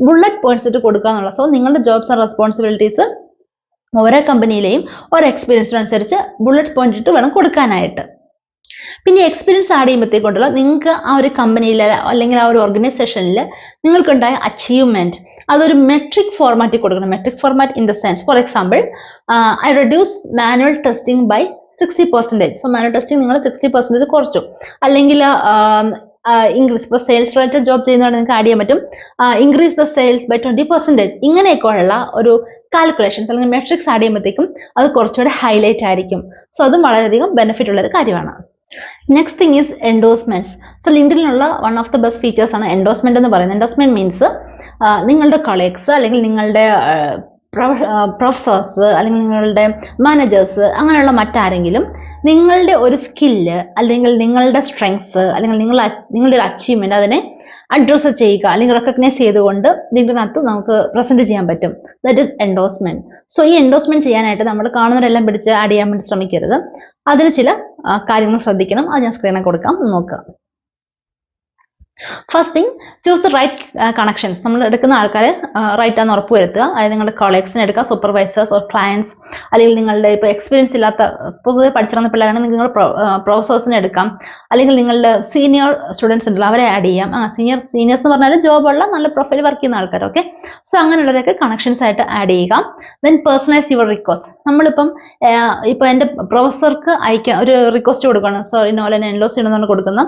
ബുള്ളറ്റ് പോയിന്റ്സ് ഇട്ട് കൊടുക്കുക എന്നുള്ള. സോ നിങ്ങളുടെ ജോബ്സ് ആൻഡ് റെസ്പോൺസിബിലിറ്റീസ് ഓരോ കമ്പനിയിലെയും ഓരോ എക്സ്പീരിയൻസിനനുസരിച്ച് ബുള്ളറ്റ് പോയിന്റ് ഇട്ട് വേണം കൊടുക്കാനായിട്ട്. പിന്നെ എക്സ്പീരിയൻസ് ആഡ് ചെയ്യുമ്പോഴത്തേക്കുണ്ടല്ലോ, നിങ്ങൾക്ക് ആ ഒരു കമ്പനിയിൽ അല്ലെങ്കിൽ ആ ഒരു ഓർഗനൈസേഷനിൽ നിങ്ങൾക്കുണ്ടായ അച്ചീവ്മെന്റ് അതൊരു മെട്രിക് ഫോർമാറ്റിൽ കൊടുക്കണം. Metric format in the sense, for example I reduce manual testing by 60%. സോ മാനുവൽ ടെസ്റ്റിംഗ് നിങ്ങൾ 60% കുറച്ചു. അല്ലെങ്കിൽ ഇംഗ്ലീഷ്, ഇപ്പോൾ സെയിൽസ് റിലേറ്റഡ് ജോബ് ചെയ്യുന്നതാണ്, നിങ്ങൾക്ക് ആഡ് ചെയ്യാൻ പറ്റും ഇൻക്രീസ് ദ സെയിൽസ് ബൈ 20%. ഇങ്ങനെയൊക്കെയുള്ള ഒരു കാൽക്കുലേഷൻസ് അല്ലെങ്കിൽ മെട്രിക്സ് ആഡ് ചെയ്യുമ്പോഴത്തേക്കും അത് കുറച്ചുകൂടെ ഹൈലൈറ്റ് ആയിരിക്കും. സോ അതും വളരെയധികം ബെനിഫിറ്റ് ഉള്ള ഒരു കാര്യമാണ്. Next thing is endorsements. So ലിങ്ക്ഡിനിലുള്ള one of the best features ആണ് എൻഡോഴ്സ്മെന്റ് എന്ന് പറയുന്നത്. എൻഡോഴ്സ്മെന്റ് മീൻസ് നിങ്ങളുടെ കൊളീഗ്സ് അല്ലെങ്കിൽ നിങ്ങളുടെ പ്രൊഫസേഴ്സ് അല്ലെങ്കിൽ നിങ്ങളുടെ മാനേജേഴ്സ് അങ്ങനെയുള്ള മറ്റാരെങ്കിലും നിങ്ങളുടെ ഒരു സ്കില്ല് അല്ലെങ്കിൽ നിങ്ങളുടെ സ്ട്രെങ്സ് അല്ലെങ്കിൽ നിങ്ങളുടെ ഒരു അച്ചീവ്മെന്റ് അതിനെ അഡ്രസ്സ് ചെയ്യുക അല്ലെങ്കിൽ റെക്കഗ്നൈസ് ചെയ്തുകൊണ്ട് ലിങ്ക്ഡിനകത്ത് നമുക്ക് പ്രസന്റ് ചെയ്യാൻ പറ്റും. That is endorsement. സോ ഈ എൻഡോഴ്സ്മെന്റ് ചെയ്യാനായിട്ട് നമ്മൾ കാണുന്നവരെല്ലാം പിടിച്ച് ആഡ് ചെയ്യാൻ വേണ്ടി ശ്രമിക്കരുത്. അതിന് ചില കാര്യങ്ങൾ ശ്രദ്ധിക്കണം. അത് ഞാൻ സ്ക്രീനിൽ കൊടുക്കാം, നോക്കുക. First thing, choose the right connections. നമ്മൾ എടുക്കുന്ന ആൾക്കാരെ റൈറ്റ് ആണെന്ന് ഉറപ്പ് വരുത്തുക. അതായത് നിങ്ങളുടെ കൊളീഗ്സിനെ എടുക്കുക, സൂപ്പർവൈസേഴ്സ് ഓർ ക്ലയൻസ്, അല്ലെങ്കിൽ നിങ്ങളുടെ ഇപ്പോൾ എക്സ്പീരിയൻസ് ഇല്ലാത്ത പൊതുവെ പഠിച്ചിറങ്ങുന്ന പിള്ളേരാണെങ്കിൽ നിങ്ങൾ പ്രൊഫസേഴ്സിനെ എടുക്കാം, അല്ലെങ്കിൽ നിങ്ങളുടെ സീനിയർ സ്റ്റുഡൻസ് ഉണ്ടല്ലോ അവരെ ആഡ് ചെയ്യാം. സീനിയേഴ്സ് എന്ന് പറഞ്ഞാൽ ജോബുള്ള നല്ല പ്രൊഫൈൽ വർക്ക് ചെയ്യുന്ന ആൾക്കാർ. ഓക്കെ, സോ അങ്ങനെയുള്ളവരൊക്കെ കണക്ഷൻസ് ആയിട്ട് ആഡ് ചെയ്യുക. Then personalise your request. നമ്മളിപ്പം ഇപ്പോൾ എൻ്റെ പ്രൊഫസർക്ക് അയക്കാൻ ഒരു റിക്വസ്റ്റ് കൊടുക്കണം, സോറി നോലൻ എൻലോസ് ചെയ്യണമെന്ന് കൊടുക്കുന്ന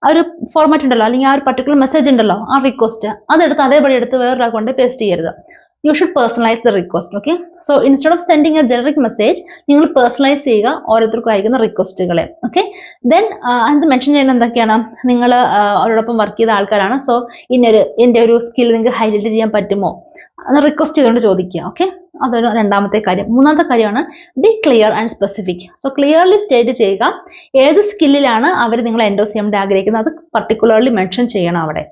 ഒരു ഫോർമാറ്റ് ഉണ്ടല്ലോ, അല്ലെങ്കിൽ ആ ഒരു പർട്ടിക്കുലർ മെസ്സേജ് ഉണ്ടല്ലോ, ആ റിക്വസ്റ്റ് അതെടുത്ത് അതേപടി എടുത്ത് വേറൊരാൾ കൊണ്ട് പേസ്റ്റ് ചെയ്യരുത്. You should personalise the request. Okay, so instead of sending A generic message, നിങ്ങൾ പേഴ്സണലൈസ് ചെയ്യുക ഓരോരുത്തർക്കും അയക്കുന്ന റിക്വസ്റ്റുകളെ. ഓക്കെ, ദെൻ അത് മെൻഷൻ ചെയ്യുന്നത് എന്തൊക്കെയാണ്, നിങ്ങൾ അവരോടൊപ്പം വർക്ക് ചെയ്ത ആൾക്കാരാണ്, സോ എൻ്റെ ഒരു സ്കിൽ നിങ്ങൾക്ക് ഹൈലൈറ്റ് ചെയ്യാൻ പറ്റുമോ എന്ന് റിക്വസ്റ്റ് ചെയ്തുകൊണ്ട് ചോദിക്കുക. ഓക്കെ, അതൊരു രണ്ടാമത്തെ കാര്യം. മൂന്നാമത്തെ കാര്യമാണ് B clear and specific. So clearly state ചെയ്യുക ഏത് സ്കില്ലിലാണ് അവർ നിങ്ങളെ എൻഡോസ് ചെയ്യാൻ വേണ്ടി ആഗ്രഹിക്കുന്നത്, അത് പർട്ടിക്കുലർലി മെൻഷൻ ചെയ്യണം അവിടെ.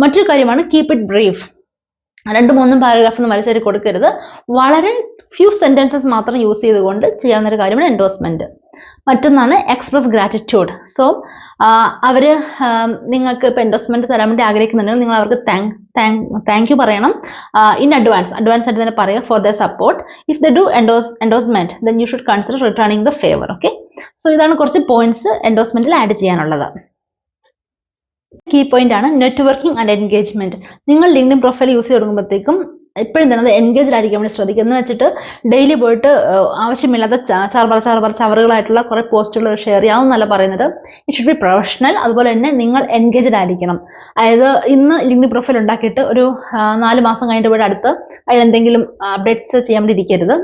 മറ്റൊരു കാര്യമാണ് കീപ് ഇറ്റ് ബ്രീഫ്. 2-3 പാരഗ്രാഫ് ഒന്നും വലിച്ചേരി കൊടുക്കരുത്. വളരെ ഫ്യൂ സെന്റൻസസ് മാത്രം യൂസ് ചെയ്തുകൊണ്ട് ചെയ്യാവുന്ന ഒരു കാര്യമാണ് എൻഡോഴ്സ്മെന്റ്. മറ്റൊന്നാണ് എക്സ്പ്രസ് ഗ്രാറ്റിറ്റ്യൂഡ്. സോ അവര് നിങ്ങൾക്ക് ഇപ്പോൾ എൻഡോഴ്സ്മെന്റ് തരാൻ വേണ്ടി ആഗ്രഹിക്കുന്നുണ്ടെങ്കിൽ നിങ്ങൾ അവർക്ക് താങ്ക് യു പറയണം ഇൻ അഡ്വാൻസ് ആയിട്ട് തന്നെ പറയുക for the support. If the do endorsement then you should consider returning the favour. Okay, so ഇതാണ് കുറച്ച് പോയിന്റ്സ് എൻഡോഴ്സ്മെന്റിൽ ആഡ് ചെയ്യാനുള്ളത്. കീ പോയിന്റ് ആണ് നെറ്റ്വർക്കിംഗ് ആൻഡ് എൻഗേജ്മെന്റ്. നിങ്ങൾ ലിങ്ക്ഡിൻ പ്രൊഫൈൽ യൂസ് ചെയ്ത് തുടങ്ങുമ്പോഴത്തേക്കും എപ്പോഴും തന്നെ അത് എൻഗേജ്ഡ് ആയിരിക്കാൻ വേണ്ടി ശ്രദ്ധിക്കുക. എന്ന് വെച്ചിട്ട് ഡെയിലി പോയിട്ട് ആവശ്യമില്ലാത്ത ചവറുകളായിട്ടുള്ള കുറെ പോസ്റ്റുകൾ ഷെയർ ചെയ്യാവുന്നല്ല പറയുന്നത്. It should be professional. അതുപോലെ തന്നെ നിങ്ങൾ എൻഗേജ്ഡ് ആയിരിക്കണം. അതായത് ഇന്ന് ലിങ്ക്ഡിൻ പ്രൊഫൈൽ ഉണ്ടാക്കിയിട്ട് ഒരു 4 മാസം കഴിഞ്ഞിട്ട് പോയിട്ട് അടുത്ത് അതിൽ എന്തെങ്കിലും അപ്ഡേറ്റ്സ് ചെയ്യാൻ വേണ്ടി ഇരിക്കരുത്.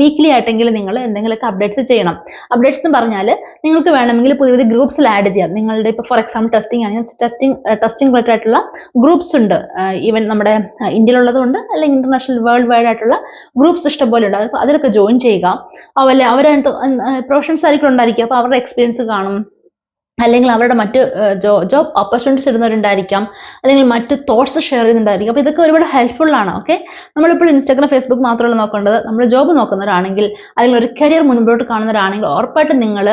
വീക്ക്ലി ആയിട്ടെങ്കിലും നിങ്ങൾ എന്തെങ്കിലുമൊക്കെ അപ്ഡേറ്റ്സ് ചെയ്യണം. അപ്ഡേറ്റ്സ് എന്ന് പറഞ്ഞാൽ നിങ്ങൾക്ക് വേണമെങ്കിൽ പുതിയ പുതിയ ഗ്രൂപ്പ്സിൽ ആഡ് ചെയ്യാം. നിങ്ങളുടെ ഇപ്പോൾ ഫോർ എക്സാമ്പിൾ ടെസ്റ്റിംഗ് ആണെങ്കിൽ ടെസ്റ്റിംഗ് റിലേറ്റഡ് ആയിട്ടുള്ള ഗ്രൂപ്പ്സ് ഉണ്ട്. ഈവൻ നമ്മുടെ ഇന്ത്യയിലുള്ളതുകൊണ്ട് അല്ലെങ്കിൽ ഇന്റർനാഷണൽ വേൾഡ് വൈഡ് ആയിട്ടുള്ള ഗ്രൂപ്പ്സ് ഇഷ്ടംപോലെ ഉണ്ട്. അതിലൊക്കെ ജോയിൻ ചെയ്യുക. അവരായിട്ട് പ്രൊഫഷണൽസ് ആയിരിക്കും ഉണ്ടായിരിക്കുക, അപ്പോൾ അവരുടെ എക്സ്പീരിയൻസ് കാണും. അല്ലെങ്കിൽ അവരുടെ മറ്റ് ജോബ് ഓപ്പർച്യൂണിറ്റീസ് ഇടുന്നവരുണ്ടായിരിക്കാം, അല്ലെങ്കിൽ മറ്റ് തോട്ട്സ് ഷെയർ ചെയ്യുന്നുണ്ടായിരിക്കും. അപ്പോൾ ഇതൊക്കെ ഒരുപാട് ഹെൽപ്ഫുൾ ആണ്. ഓക്കെ, നമ്മളിപ്പോൾ ഇൻസ്റ്റാഗ്രാം ഫേസ്ബുക്ക് മാത്രമല്ല നോക്കേണ്ടത്. നമ്മൾ ജോബ് നോക്കുന്നവരാണെങ്കിൽ അല്ലെങ്കിൽ ഒരു കരിയർ മുൻപോട്ട് കാണുന്നവരാണെങ്കിൽ ഉറപ്പായിട്ടും നിങ്ങൾ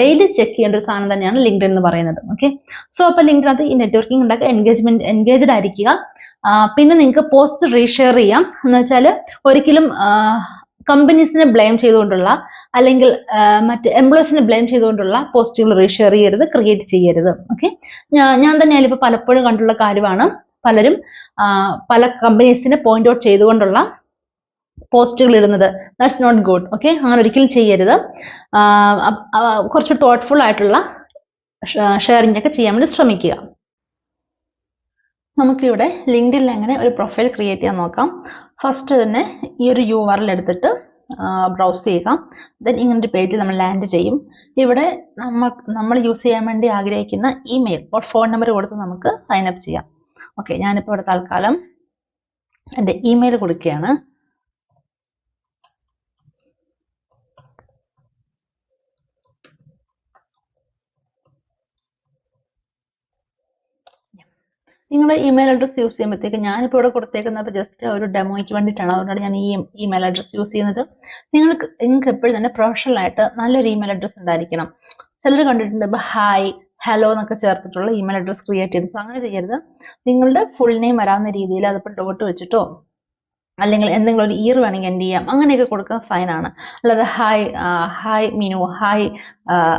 ഡെയിലി ചെക്ക് ചെയ്യേണ്ട ഒരു സാധനം തന്നെയാണ് ലിങ്ക്ഡിൻ എന്ന് പറയുന്നത്. ഓക്കെ, സോ അപ്പോൾ ലിങ്ക്ഡിനകത്ത് ഈ നെറ്റ്വർക്കിംഗ് ഉണ്ടാക്കുക, എൻഗേജ്ഡ് ആയിരിക്കുക. പിന്നെ നിങ്ങൾക്ക് പോസ്റ്റ് റീഷെയർ ചെയ്യാം. എന്ന് വെച്ചാൽ ഒരിക്കലും കമ്പനീസിനെ ബ്ലെയിം ചെയ്തുകൊണ്ടുള്ള അല്ലെങ്കിൽ മറ്റ് എംപ്ലോയീസിനെ ബ്ലെയിം ചെയ്തുകൊണ്ടുള്ള പോസ്റ്റുകൾ റീഷെയർ ചെയ്യരുത്, ക്രിയേറ്റ് ചെയ്യരുത്. ഓക്കെ, ഞാൻ തന്നെയാലും ഇപ്പോൾ പലപ്പോഴും കണ്ടുള്ള കാര്യമാണ്, പലരും പല കമ്പനീസിനെ പോയിന്റ് ഔട്ട് ചെയ്തുകൊണ്ടുള്ള പോസ്റ്റുകൾ ഇടുന്നത്. That's not good. ഓക്കെ, അങ്ങനെ ഒരിക്കലും ചെയ്യരുത്. കുറച്ച് തോട്ട്ഫുൾ ആയിട്ടുള്ള ഷെയറിംഗ് ഒക്കെ ചെയ്യാൻ വേണ്ടി ശ്രമിക്കുക. നമുക്കിവിടെ ലിങ്ക്ഡിനിൽ എങ്ങനെ ഒരു പ്രൊഫൈൽ ക്രിയേറ്റ് ചെയ്യാൻ നോക്കാം. ഫസ്റ്റ് തന്നെ ഈ ഒരു URL എടുത്തിട്ട് ബ്രൗസ് ചെയ്യുക. ദെൻ ഇങ്ങനൊരു പേജിൽ നമ്മൾ ലാൻഡ് ചെയ്യും. ഇവിടെ നമ്മൾ യൂസ് ചെയ്യാൻ വേണ്ടി ആഗ്രഹിക്കുന്ന ഇമെയിൽ ഓർ ഫോൺ നമ്പർ കൊടുത്ത് നമുക്ക് സൈൻ അപ്പ് ചെയ്യാം. ഓക്കെ, ഞാനിപ്പോൾ ഇവിടെ തൽക്കാലം എൻ്റെ ഇമെയിൽ കൊടുക്കുകയാണ്. നിങ്ങൾ ഇമെയിൽ അഡ്രസ് യൂസ് ചെയ്യുമ്പോഴത്തേക്ക് ഞാനിപ്പോൾ ഇവിടെ കൊടുത്തേക്കുന്നത് ജസ്റ്റ് ഒരു ഡെമോയ്ക്ക് വേണ്ടിയിട്ടാണ്, അതുകൊണ്ടാണ് ഞാൻ ഈ ഇമെയിൽ അഡ്രസ് യൂസ് ചെയ്യുന്നത്. നിങ്ങൾക്ക് എപ്പോഴും തന്നെ പ്രൊഫഷണൽ ആയിട്ട് നല്ലൊരു ഇമെയിൽ അഡ്രസ് ഉണ്ടായിരിക്കണം. ചിലർ കണ്ടിട്ടുണ്ട് ഇപ്പോൾ ഹായ് ഹലോ എന്നൊക്കെ ചേർത്തിട്ടുള്ള ഇമെയിൽ അഡ്രസ് ക്രിയേറ്റ് ചെയ്തു. സോ അങ്ങനെ ചെയ്യരുത്. നിങ്ങളുടെ ഫുൾ നെയിം വരാവുന്ന രീതിയിൽ അതിപ്പോൾ ഡോട്ട് വെച്ചിട്ടോ അല്ലെങ്കിൽ എന്തെങ്കിലും ഒരു ഇയർ വേണമെങ്കിൽ എൻഡ് ചെയ്യാം, അങ്ങനെയൊക്കെ കൊടുക്കുന്നത് ഫൈനാണ്. അല്ലാതെ ഹായ് മീനു, ഹായ്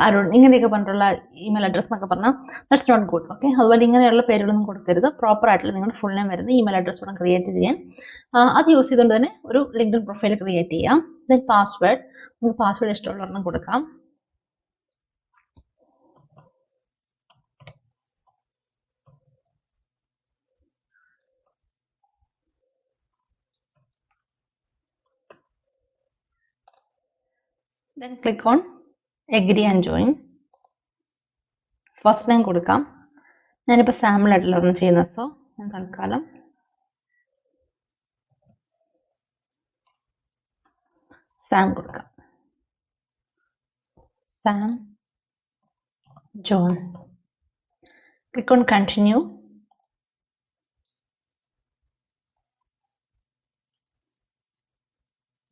അരുൺ ഇങ്ങനെയൊക്കെ പറഞ്ഞിട്ടുള്ള ഇമെയിൽ അഡ്രസ് എന്നൊക്കെ പറഞ്ഞാൽ ദാറ്റ്സ് നോട്ട് ഗുഡ്. ഓക്കെ, അതുപോലെ ഇങ്ങനെയുള്ള പേരുകളൊന്നും കൊടുക്കരുത്. പ്രോപ്പർ ആയിട്ടുള്ള നിങ്ങളുടെ ഫുൾ നെയിം വരുന്ന ഇമെയിൽ അഡ്രസ് വേണം ക്രിയേറ്റ് ചെയ്യാൻ. അത് യൂസ് ചെയ്തുകൊണ്ട് തന്നെ ഒരു ലിങ്ക്ഡിൻ പ്രൊഫൈൽ ക്രിയേറ്റ് ചെയ്യാം. ദെൻ പാസ്വേഡ്, നിങ്ങൾക്ക് പാസ്വേഡ് ഇഷ്ടമുള്ളവരെണ്ണം കൊടുക്കാം. Then click on agree and join. First name കൊടുക്കാം. ഞാനിപ്പോൾ സാമ്പിൾ ആയിട്ടുള്ള ചെയ്യുന്നത്, സോ ഞാൻ തൽക്കാലം സാം കൊടുക്കാം. Sam John. Click on continue.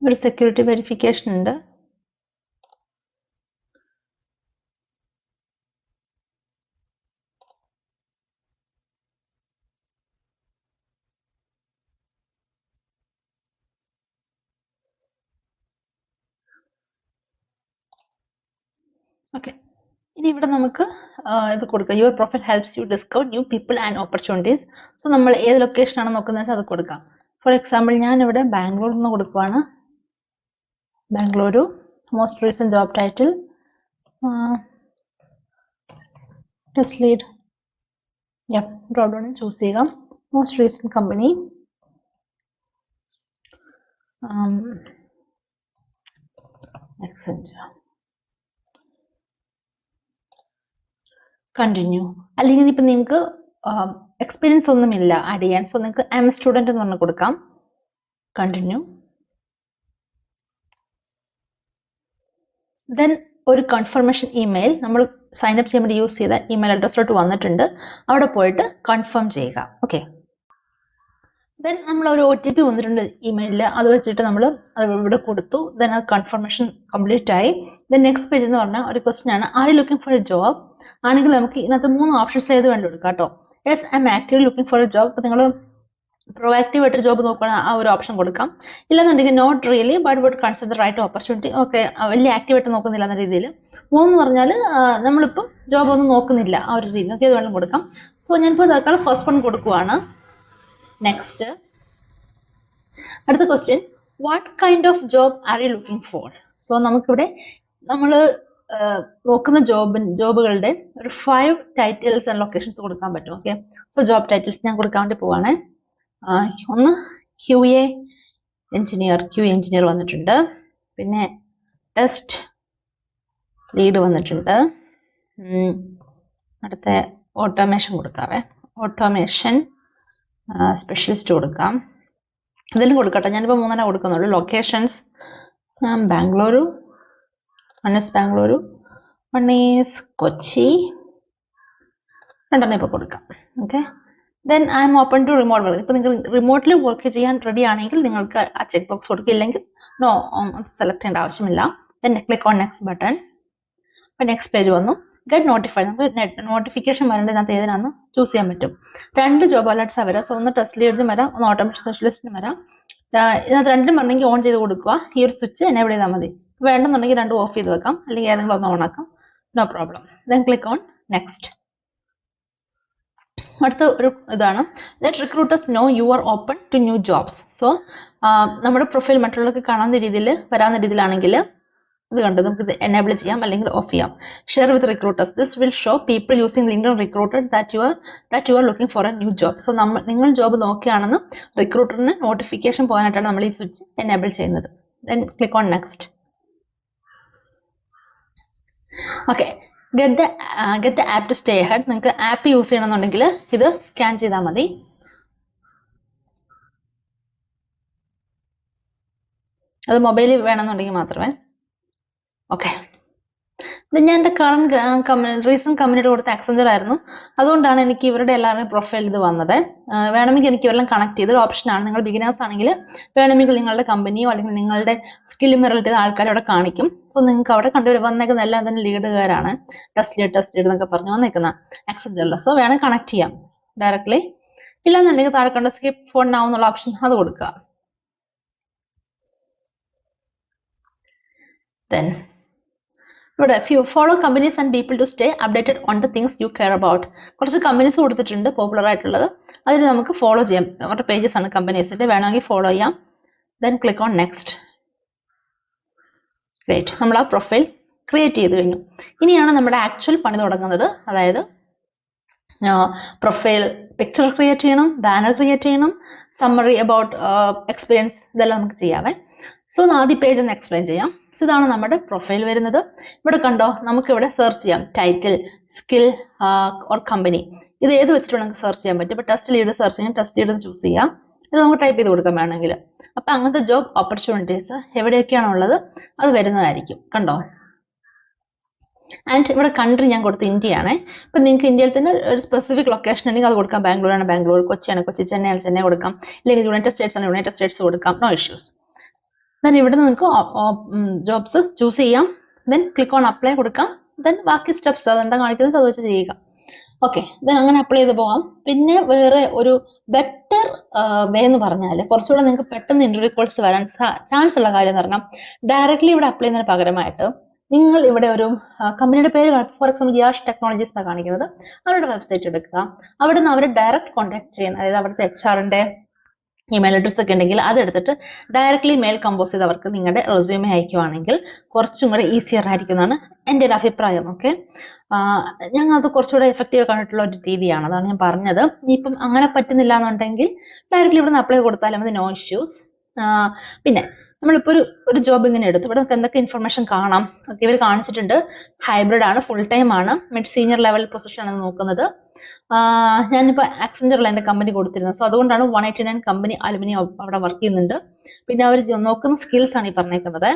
ഒരു സെക്യൂരിറ്റി വെരിഫിക്കേഷൻ ഉണ്ട്. ഓക്കെ, ഇനി ഇവിടെ നമുക്ക് ഇത് കൊടുക്കാം. Your profile helps you discover new people and opportunities. So നമ്മൾ ഏത് ലൊക്കേഷനാണ് നോക്കുന്നത് വെച്ചാൽ അത് കൊടുക്കാം. ഫോർ എക്സാമ്പിൾ ഞാനിവിടെ ബാംഗ്ലൂർ നിന്ന് കൊടുക്കുവാണ്. Bengaluru. Most recent job title test lead. Drop down choose ചെയ്യുക. Most recent company Accenture. Continue. അല്ലെങ്കിൽ ഇപ്പം നിങ്ങൾക്ക് എക്സ്പീരിയൻസ് ഒന്നുമില്ല ആഡ് ചെയ്യാൻ, സോ നിങ്ങൾക്ക് ഐ എം എ സ്റ്റുഡൻറ്റ് എന്ന് പറഞ്ഞ് കൊടുക്കാം. കണ്ടിന്യൂ. ദെൻ ഒരു കൺഫർമേഷൻ ഇമെയിൽ നമ്മൾ സൈൻ അപ്പ് ചെയ്യാൻ വേണ്ടി യൂസ് ചെയ്ത ഇമെയിൽ അഡ്രസ്സിലോട്ട് വന്നിട്ടുണ്ട്. അവിടെ പോയിട്ട് കൺഫേം ചെയ്യുക. ഓക്കെ, ദെൻ നമ്മൾ ഒരു OTP വന്നിട്ടുണ്ട് ഇമെയിലിൽ, അത് വെച്ചിട്ട് നമ്മൾ ഇവിടെ കൊടുത്തു. ദെൻ അത് കൺഫർമേഷൻ കംപ്ലീറ്റ് ആയി. ദെൻ നെക്സ്റ്റ് പേജ് എന്ന് പറഞ്ഞാൽ ഒരു ക്വസ്റ്റ്യൻ ആണ്, are you looking for A job ആണെങ്കിൽ നമുക്ക് ഇതിനകത്ത് 3 ഓപ്ഷൻസ് ഏത് വേണ്ടി കൊടുക്കാം കേട്ടോ. Yes I M actively looking for A job. അപ്പോൾ നിങ്ങൾ പ്രൊആക്റ്റീവ് ആയിട്ട് ജോബ് നോക്കുകയാണ് ആ ഒരു ഓപ്ഷൻ കൊടുക്കാം. ഇല്ലെന്നുണ്ടെങ്കിൽ not really but would consider the right opportunity. Okay, വലിയ ആക്റ്റീവായിട്ട് നോക്കുന്നില്ല എന്ന രീതിയിൽ. 3 എന്ന് പറഞ്ഞാൽ നമ്മളിപ്പം ജോബ് ഒന്നും നോക്കുന്നില്ല ആ ഒരു രീതി. ഓക്കെ, ഇത് വേണം കൊടുക്കാം. സോ ഞാനിപ്പോൾ തൽക്കാലം ഫസ്റ്റ് വൺ കൊടുക്കുവാണ്. നെക്സ്റ്റ്, അടുത്ത question, what kind of job are you looking for. So നമുക്കിവിടെ നമ്മൾ നോക്കുന്ന ജോബുകളുടെ ഒരു 5 ടൈറ്റിൽസ് ആൻഡ് ലൊക്കേഷൻസ് കൊടുക്കാൻ പറ്റും. ഓക്കെ, സോ ജോബ് ടൈറ്റിൽസ് ഞാൻ കൊടുക്കാൻ വേണ്ടി പോവാണ്. ഒന്ന് QA എഞ്ചിനീയർ വന്നിട്ടുണ്ട്. പിന്നെ ടെസ്റ്റ് ലീഡ് വന്നിട്ടുണ്ട്. അടുത്ത ഓട്ടോമേഷൻ കൊടുക്കാവേ. ഓട്ടോമേഷൻ സ്പെഷ്യലിസ്റ്റ് കൊടുക്കാം. ഇതിലും കൊടുക്കട്ടെ, ഞാനിപ്പോൾ 3 കൊടുക്കുന്നുള്ളൂ. ലൊക്കേഷൻസ് ഞാൻ Bengaluru, one is Bengaluru, one is Kochi, 2 ഇപ്പോൾ കൊടുക്കാം. Okay, then I'm open to remote work. ഇപ്പോൾ നിങ്ങൾക്ക് റിമോട്ടിൽ വർക്ക് ചെയ്യാൻ റെഡി ആണെങ്കിൽ നിങ്ങൾക്ക് ആ ചെക്ക് ബോക്സ് കൊടുക്കില്ലെങ്കിൽ നോ സെലക്ട് ചെയ്യേണ്ട ആവശ്യമില്ല. Then click on next button. അപ്പോൾ നെക്സ്റ്റ് പേജ് വന്നു. Get notified. നമുക്ക് നോട്ടിഫിക്കേഷൻ വരേണ്ടതിനകത്ത് ഏതിനാന്ന് ചൂസ് ചെയ്യാൻ പറ്റും. 2 ജോബ് അലേർട്ട്സ് വരാം. സോ ഒന്ന് ടെസ്റ്റ് ലീഡിനും വരാം, ഒന്ന് ഓട്ടോമേഷൻ സ്പെഷ്യലിസ്റ്റിനും വരാം. ഇതിനകത്ത് 2 വരണമെങ്കിൽ ഓൺ ചെയ്ത് കൊടുക്കുക. ഈ ഒരു സ്വിച്ച് എനേബിൾ ചെയ്താൽ മതി. വേണമെന്നുണ്ടെങ്കിൽ 2 ഓഫ് ചെയ്ത് വെക്കാം, അല്ലെങ്കിൽ ഏതെങ്കിലും ഒന്ന് ഓൺ ആക്കാം. No problem. Then click on next. അടുത്ത ഒരു ഇതാണ്, let recruiters know you are open to new jobs. So നമ്മുടെ പ്രൊഫൈൽ മറ്റുള്ളവർക്ക് കാണാവുന്ന രീതിയിൽ വരാവുന്ന രീതിയിലാണെങ്കിൽ ഇത് കണ്ട് നമുക്ക് ഇത് എനേബിൾ ചെയ്യാം അല്ലെങ്കിൽ ഓഫ് ചെയ്യാം. Share with recruiters. This will show people using LinkedIn recruiter that you are looking for a new job. So നിങ്ങൾ ജോബ് നോക്കിയാണെന്ന് റിക്രൂട്ടറിന് നോട്ടിഫിക്കേഷൻ പോകാനായിട്ടാണ് നമ്മൾ ഈ സ്വിച്ച് എനേബിൾ ചെയ്യുന്നത്. Then click on next. Okay, get the app to stay ahead. നിങ്ങൾക്ക് app use ചെയ്യണമെന്നുണ്ടെങ്കിൽ ഇത് സ്കാൻ ചെയ്താൽ മതി. അത് മൊബൈലിൽ വേണമെന്നുണ്ടെങ്കിൽ മാത്രമേ. ഓക്കെ, ഇത് ഞാൻ എൻ്റെ റീസെന്റ് കമ്പനിയുടെ കൊടുത്ത ആക്സഞ്ചർ ആയിരുന്നു. അതുകൊണ്ടാണ് എനിക്ക് ഇവരുടെ എല്ലാവരുടെയും പ്രൊഫൈൽ ഇത് വന്നത്. വേണമെങ്കിൽ എനിക്ക് ഇവരെല്ലാം കണക്ട് ചെയ്തൊരു ഓപ്ഷനാണ്. നിങ്ങൾ ബിഗിനേഴ്സ് ആണെങ്കിൽ വേണമെങ്കിൽ നിങ്ങളുടെ കമ്പനിയോ അല്ലെങ്കിൽ നിങ്ങളുടെ സ്കില്ലും റിലേറ്റഡ് ആൾക്കാരെ അവിടെ കാണിക്കും. സോ നിങ്ങൾക്ക് അവിടെ കണ്ടുവരും. വന്നേക്കുന്ന എല്ലാം തന്നെ ലീഡുകാരാണ്. ടെസ്റ്റ് ലീഡ് എന്നൊക്കെ പറഞ്ഞു വന്നേക്കുന്ന ആക്സഞ്ചറിൽ. സോ വേണമെങ്കിൽ കണക്ട് ചെയ്യാം ഡയറക്ട്ലി. ഇല്ലാന്നുണ്ടെങ്കിൽ താഴെ കണ്ട സ്കിപ്പ് ഫോൺ നൗ എന്നുള്ള ഓപ്ഷൻ അത് കൊടുക്കുക. Then ഇവിടെ follow companies and people to stay updated on the things you care about. കുറച്ച് കമ്പനീസ് കൊടുത്തിട്ടുണ്ട് പോപ്പുലർ ആയിട്ടുള്ളത്. അതിൽ നമുക്ക് ഫോളോ ചെയ്യാം. അവരുടെ പേജസ് ആണ് കമ്പനീസിന്റെ. വേണമെങ്കിൽ ഫോളോ ചെയ്യാം. Then click on next. Great, നമ്മൾ ആ പ്രൊഫൈൽ ക്രിയേറ്റ് ചെയ്ത് കഴിഞ്ഞു. ഇനിയാണ് നമ്മുടെ ആക്ച്വൽ പണി തുടങ്ങുന്നത്. അതായത് പ്രൊഫൈൽ പിക്ചർ ക്രിയേറ്റ് ചെയ്യണം, ബാനർ ക്രിയേറ്റ് ചെയ്യണം, സമ്മറി അബൌട്ട് എക്സ്പീരിയൻസ്, ഇതെല്ലാം നമുക്ക് ചെയ്യാവേ. സോ ആദ്യ പേജ് ഒന്ന് എക്സ്പ്ലെയിൻ ചെയ്യാം. സോ ഇതാണ് നമ്മുടെ പ്രൊഫൈൽ വരുന്നത്. ഇവിടെ കണ്ടോ, നമുക്ക് ഇവിടെ സെർച്ച് ചെയ്യാം ടൈറ്റിൽ, സ്കിൽ ഓർ കമ്പനി. ഇത് ഏത് വെച്ചിട്ട് നമുക്ക് സെർച്ച് ചെയ്യാൻ പറ്റും. ഇപ്പൊ ടെസ്റ്റ് ലീഡ് സെർച്ച് ചെയ്യാം, ടെസ്റ്റ് ലീഡ് ചൂസ് ചെയ്യാം. ഇത് നമുക്ക് ടൈപ്പ് ചെയ്ത് കൊടുക്കാൻ വേണമെങ്കിൽ. അപ്പൊ അങ്ങനത്തെ ജോബ് ഓപ്പർച്യൂണിറ്റീസ് എവിടെയൊക്കെയാണോ ഉള്ളത് അത് വരുന്നതായിരിക്കും. കണ്ടോ, ആൻഡ് ഇവിടെ കൺട്രി ഞാൻ കൊടുത്ത ഇന്ത്യയാണ്. ഇപ്പൊ നിങ്ങൾക്ക് ഇന്ത്യയിൽ തന്നെ ഒരു സ്പെസിഫിക് ലൊക്കേഷൻ ഉണ്ടെങ്കിൽ അത് കൊടുക്കാം. ബാംഗ്ലൂർ ആണ് ബാംഗ്ലൂർ, കൊച്ചിയാണ് കൊച്ചി, ചെന്നൈ ആണ് ചെന്നൈ കൊടുക്കാം. അല്ലെങ്കിൽ യുണൈറ്റഡ് സ്റ്റേറ്റ്സ് ആണ് യുണൈറ്റഡ് സ്റ്റേറ്റ്സ് കൊടുക്കാം. No issues. ദെൻ ഇവിടെ നിങ്ങൾക്ക് ജോബ്സ് ചൂസ് ചെയ്യാം. ദെൻ ക്ലിക്ക് ഓൺ അപ്ലൈ കൊടുക്കാം. ദെൻ ബാക്കി സ്റ്റെപ്സ് അതെന്താ കാണിക്കുന്നത് അത് വെച്ച് ചെയ്യുക. ഓക്കെ, ദെൻ അങ്ങനെ അപ്ലൈ ചെയ്ത് പോകാം. പിന്നെ വേറെ ഒരു ബെറ്റർ വേ എന്ന് പറഞ്ഞാൽ കുറച്ചുകൂടെ നിങ്ങൾക്ക് പെട്ടെന്ന് ഇന്റർവ്യൂ കോൾസ് വരാൻ ചാൻസ് ഉള്ള കാര്യം എന്ന് പറഞ്ഞാൽ ഡയറക്ട്ലി ഇവിടെ അപ്ലൈ ചെയ്യുന്നതിന് പകരമായിട്ട് നിങ്ങൾ ഇവിടെ ഒരു കമ്പനിയുടെ പേര്, ഫോർ എക്സാമ്പിൾ യാഷ് ടെക്നോളജീസ് എന്നാണ് കാണിക്കുന്നത്, അവരുടെ വെബ്സൈറ്റ് എടുക്കുക. അവിടെ നിന്ന് അവരെ ഡയറക്റ്റ് കോൺടാക്ട് ചെയ്യുന്ന, അതായത് അവിടുത്തെ HR-ന്റെ ഇമെയിൽ അഡ്രസ് ഒക്കെ ഉണ്ടെങ്കിൽ അതെടുത്തിട്ട് ഡയറക്ട്ലി മെയിൽ കമ്പോസ് ചെയ്ത് അവർക്ക് നിങ്ങളുടെ റെസ്യൂമെ അയക്കുവാണെങ്കിൽ കുറച്ചും കൂടെ ഈസിയർ ആയിരിക്കും എന്നാണ് എൻ്റെ ഒരു അഭിപ്രായം. ഓക്കെ, ഞങ്ങൾ അത് കുറച്ചുകൂടെ എഫക്റ്റീവ് കണ്ടിട്ടുള്ള ഒരു രീതിയാണ്, അതാണ് ഞാൻ പറഞ്ഞത്. ഇപ്പം അങ്ങനെ പറ്റുന്നില്ല എന്നുണ്ടെങ്കിൽ ഡയറക്ട്ലി ഇവിടെ നിന്ന് അപ്ലൈ കൊടുത്താലും മതി, നോ ഇഷ്യൂസ്. പിന്നെ നമ്മളിപ്പോൾ ഒരു ജോബ് ഇങ്ങനെ എടുത്തു. ഇവിടെ എന്തൊക്കെ ഇൻഫർമേഷൻ കാണാം. ഓക്കെ, ഇവർ കാണിച്ചിട്ടുണ്ട് ഹൈബ്രിഡ് ആണ്, ഫുൾ ടൈം ആണ്, മിഡ് സീനിയർ ലെവൽ പൊസിഷൻ ആണ് നോക്കുന്നത്. ഞാനിപ്പോൾ ആക്സഞ്ചറിൽ എൻ്റെ കമ്പനി കൊടുത്തിരുന്നത്. സോ അതുകൊണ്ടാണ് 189 കമ്പനി അലുമിനി അവിടെ വർക്ക് ചെയ്യുന്നുണ്ട്. പിന്നെ അവർ നോക്കുന്ന സ്കിൽസ് ആണ് ഈ പറഞ്ഞേക്കുന്നത്.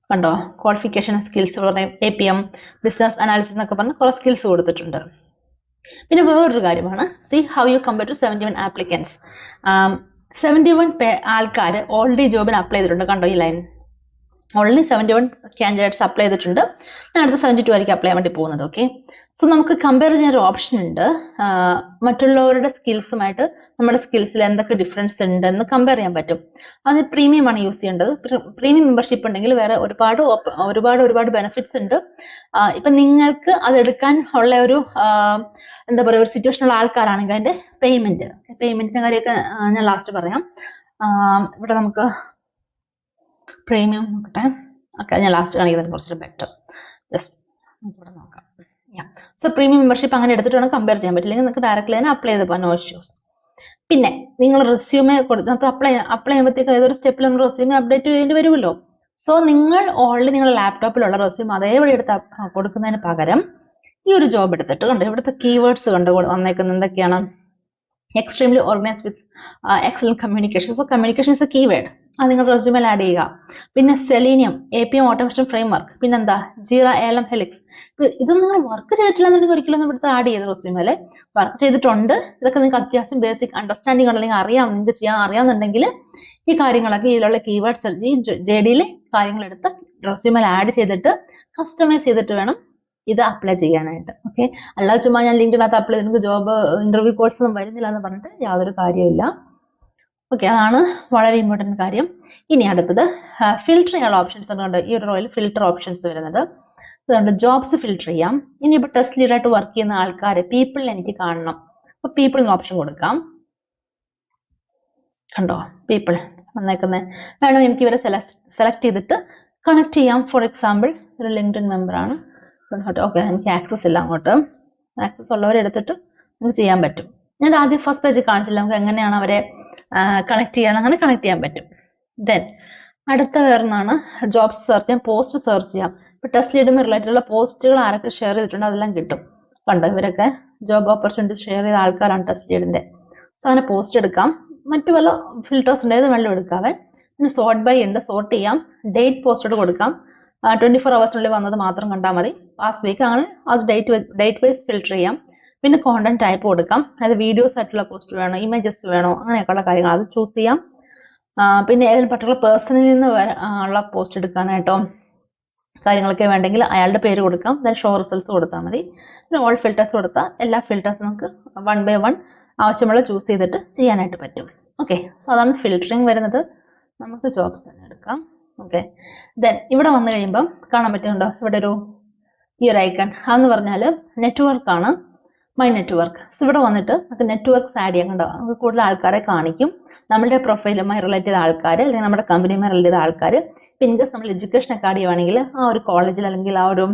കണ്ടോ, ക്വാളിഫിക്കേഷൻ സ്കിൽസ് പറഞ്ഞ APM, ബിസിനസ് അനാലിസിസ് എന്നൊക്കെ പറഞ്ഞ് കുറെ സ്കിൽസ് കൊടുത്തിട്ടുണ്ട്. പിന്നെ വേറൊരു കാര്യമാണ്, see how you compare to 71 applicants. 71 ആൾക്കാർ ഓൾറെഡി ജോബിന് അപ്ലൈ ചെയ്തിട്ടുണ്ട്. കണ്ടോ ഈ ലൈൻ, ഓൺലി 71 കാൻഡിഡേറ്റ്സ് അപ്ലൈ ചെയ്തിട്ടുണ്ട്. ഞാൻ അടുത്ത 72 ആയിരിക്കും അപ്ലൈ ചെയ്യാൻ വേണ്ടി പോകുന്നത്. ഓക്കെ, സോ നമുക്ക് കമ്പയർ ചെയ്യാൻ ഒരു ഓപ്ഷൻ ഉണ്ട്. മറ്റുള്ളവരുടെ സ്കിൽസുമായിട്ട് നമ്മുടെ സ്കിൽസിൽ എന്തൊക്കെ ഡിഫറൻസ് ഉണ്ട് എന്ന് കമ്പയർ ചെയ്യാൻ പറ്റും. അത് പ്രീമിയം ആണ് യൂസ് ചെയ്യേണ്ടത്. പ്രീമിയം മെമ്പർഷിപ്പ് ഉണ്ടെങ്കിൽ വേറെ ഒരുപാട് ബെനിഫിറ്റ്സ് ഉണ്ട്. ഇപ്പൊ നിങ്ങൾക്ക് അത് എടുക്കാൻ ഉള്ള ഒരു എന്താ പറയുക, ഒരു സിറ്റുവേഷൻ ഉള്ള ആൾക്കാരാണെങ്കിൽ അതിന്റെ പേയ്മെന്റിന്റെ കാര്യമൊക്കെ ഞാൻ ലാസ്റ്റ് പറയാം. ഇവിടെ നമുക്ക് പ്രീമിയം നോക്കട്ടെ. ഓക്കെ, ഞാൻ ലാസ്റ്റ് കാണിക്കുന്നത് കുറച്ചുകൂടെ ബെറ്റർ. ജസ്റ്റ് ഇവിടെ നോക്കാം. സോ പ്രീമിയം മെമ്പർഷിപ്പ് അങ്ങനെ എടുത്തിട്ട് വേണം കമ്പയർ ചെയ്യാൻ പറ്റില്ലെങ്കിൽ നിങ്ങൾക്ക് ഡയറക്റ്റ്ലി തന്നെ അപ്ലൈ ചെയ്ത് പോകാൻ, നോ ഇഷ്യൂസ്. പിന്നെ നിങ്ങൾ റെസ്യൂമെ അപ്ലൈ ചെയ്യുമ്പോഴത്തേക്ക് ഏതൊരു സ്റ്റെപ്പിൽ നമ്മൾ റെസ്യൂമെ അപ്ഡേറ്റ് ചെയ്യേണ്ടി വരുമല്ലോ. സോ നിങ്ങൾ ഓൾറെഡി നിങ്ങളുടെ ലാപ്ടോപ്പിലുള്ള റെസ്യൂമെ അതേപടി എടുത്ത് കൊടുക്കുന്നതിന് പകരം ഈ ഒരു ജോബ് എടുത്തിട്ട് കണ്ടോ, ഇവിടുത്തെ കീവേഡ്സ് കണ്ടു വന്നേക്കുന്നത് എന്തൊക്കെയാണ്? Extremely organised with excellent communication. So communication is A keyword, അത് നിങ്ങൾ റെസ്യൂമിൽ ആഡ് ചെയ്യുക. പിന്നെ സെലീനിയം, APM ഓട്ടോമേഷൻ ഫ്രെയിംവർക്ക്, പിന്നെന്താ ജീറ, ALM, ഹെലിക്സ്. ഇത് നിങ്ങൾ വർക്ക് ചെയ്തിട്ടില്ല എന്നുണ്ടെങ്കിൽ ഒരിക്കലും ഇവിടുത്തെ ആഡ് ചെയ്ത് റെസ്യൂമിൽ വർക്ക് ചെയ്തിട്ടുണ്ട്. ഇതൊക്കെ നിങ്ങൾക്ക് അത്യാവശ്യം ബേസിക് അണ്ടർസ്റ്റാൻഡിംഗ് ഉണ്ടെങ്കിൽ അറിയാം, നിങ്ങൾക്ക് ചെയ്യാൻ അറിയാമെന്നുണ്ടെങ്കിൽ ഈ കാര്യങ്ങളൊക്കെ ഇതിലുള്ള കീവേഡ്സ് JD-യിലെ കാര്യങ്ങളെടുത്ത് റെസ്യൂമിൽ ആഡ് ചെയ്തിട്ട് കസ്റ്റമൈസ് ചെയ്തിട്ട് വേണം ഇത് അപ്ലൈ ചെയ്യാനായിട്ട്. ഓക്കെ, അല്ലാതെ ചുമ്മാ ഞാൻ ലിങ്കിനകത്ത് അപ്ലൈ ചെയ്തിട്ട് ജോബ് ഇന്റർവ്യൂ കോഴ്സ് ഒന്നും വരുന്നില്ല എന്ന് പറഞ്ഞിട്ട് യാതൊരു കാര്യമില്ല. ഓക്കെ, അതാണ് വളരെ ഇമ്പോർട്ടൻറ്റ് കാര്യം. ഇനി അടുത്തത് ഫിൽട്ടർ ചെയ്യാനുള്ള ഓപ്ഷൻസ് ഉണ്ട്. ഈ ഒരു റോയിൽ ഫിൽട്ടർ ഓപ്ഷൻസ് വരുന്നത് അതുകൊണ്ട് ജോബ്സ് ഫിൽട്ടർ ചെയ്യാം. ഇനിയിപ്പോൾ ടെസ്റ്റ് ലീഡായിട്ട് വർക്ക് ചെയ്യുന്ന ആൾക്കാരെ പീപ്പിളിൽ എനിക്ക് കാണണം. അപ്പോൾ പീപ്പിൾ എന്ന ഓപ്ഷൻ കൊടുക്കാം. കണ്ടോ, പീപ്പിൾ വന്നേക്കുന്നത് വേണം. എനിക്ക് ഇവരെ സെലക്ട് ചെയ്തിട്ട് കണക്ട് ചെയ്യാം. ഫോർ എക്സാമ്പിൾ ഒരു ലിങ്ക്ഡിൻ മെമ്പറാണ്. ഓക്കെ, എനിക്ക് ആക്സസ് ഇല്ല അങ്ങോട്ട്. ആക്സസ് ഉള്ളവരെ എടുത്തിട്ട് നമുക്ക് ചെയ്യാൻ പറ്റും. ഞാൻ ആദ്യം ഫസ്റ്റ് പേജ് കാണിച്ചില്ല, നമുക്ക് എങ്ങനെയാണ് അവരെ കണക്ട് ചെയ്യാൻ, അങ്ങനെ കണക്ട് ചെയ്യാൻ പറ്റും. ദെൻ അടുത്ത വേറൊന്നാണ് ജോബ്സ് സെർച്ച് ചെയ്യാം, പോസ്റ്റ് സെർച്ച് ചെയ്യാം. ഇപ്പൊ ടെസ്റ്റ് ലീഡുമായി റിലേറ്റഡ് ഉള്ള പോസ്റ്റുകൾ ആരൊക്കെ ഷെയർ ചെയ്തിട്ടുണ്ട് അതെല്ലാം കിട്ടും. കണ്ടോ, ഇവരൊക്കെ ജോബ് ഓപ്പർച്യൂണിറ്റീസ് ഷെയർ ചെയ്ത ആൾക്കാരാണ് ടെസ്റ്റ് ലീഡിന്റെ. സോ അങ്ങനെ പോസ്റ്റ് എടുക്കാം. മറ്റു പല ഫിൽറ്റേഴ്സ് ഉണ്ട്, ഏത് വെള്ളം എടുക്കാവേ. പിന്നെ സോർട്ട് ബൈ ഉണ്ട്, സോർട്ട് ചെയ്യാം. ഡേറ്റ് പോസ്റ്റഡ് കൊടുക്കാം. 24 ഹവേഴ്സിനുള്ളിൽ വന്നത് മാത്രം കണ്ടാൽ മതി. പാസ്റ്റ് വീക്ക് അങ്ങനെ അത് ഡേറ്റ് വൈസ് ഫിൽട്ടർ ചെയ്യാം. പിന്നെ കോണ്ടന്റ് ടൈപ്പ് കൊടുക്കാം, അതായത് വീഡിയോസ് ആയിട്ടുള്ള പോസ്റ്റ് വേണോ, ഇമേജസ് വേണോ, അങ്ങനെയൊക്കെയുള്ള കാര്യങ്ങൾ അത് ചൂസ് ചെയ്യാം. പിന്നെ ഏതെങ്കിലും പർട്ടിക്കുലർ പേഴ്സണിൽ നിന്ന് ഉള്ള പോസ്റ്റ് എടുക്കാനായിട്ടോ കാര്യങ്ങളൊക്കെ വേണ്ടെങ്കിൽ അയാളുടെ പേര് കൊടുക്കാം. ദെൻ ഷോ റിസൾട്ട്സ് കൊടുത്താൽ മതി. പിന്നെ ഓൾ ഫിൽറ്റേഴ്സ് കൊടുത്താൽ എല്ലാ ഫിൽറ്റേഴ്സ് നമുക്ക് 1 by 1 ആവശ്യമുള്ള ചൂസ് ചെയ്തിട്ട് ചെയ്യാനായിട്ട് പറ്റും. ഓക്കെ, സോ അതാണ് ഫിൽറ്ററിങ് വരുന്നത്. നമുക്ക് ജോബ്സ് തന്നെ എടുക്കാം. ഓക്കെ, ദെൻ ഇവിടെ വന്നു കഴിയുമ്പം കാണാൻ പറ്റുന്നുണ്ടോ, ഇവിടെ ഈ ഒരു ഐക്കൺ അതെന്ന് പറഞ്ഞാൽ നെറ്റ്വർക്ക് ആണ്, മൈ നെറ്റ്വർക്ക്. സോ ഇവിടെ വന്നിട്ട് നമുക്ക് നെറ്റ്വർക്ക്സ് ആഡ് ചെയ്യാൻ കണ്ടോ, നമുക്ക് കൂടുതൽ ആൾക്കാരെ കാണിക്കും. നമ്മുടെ പ്രൊഫൈലുമായി റിലേറ്റ് ചെയ്ത ആൾക്കാർ, അല്ലെങ്കിൽ നമ്മുടെ കമ്പനിയുമായി റിലേറ്റ് ചെയ്ത ആൾക്കാർ. ഇൻ കേസ് നമ്മൾ എഡ്യൂക്കേഷൻ ഒക്കെ ആഡ് ചെയ്യുവാണെങ്കിൽ ആ ഒരു കോളേജിൽ അല്ലെങ്കിൽ ആ ഒരു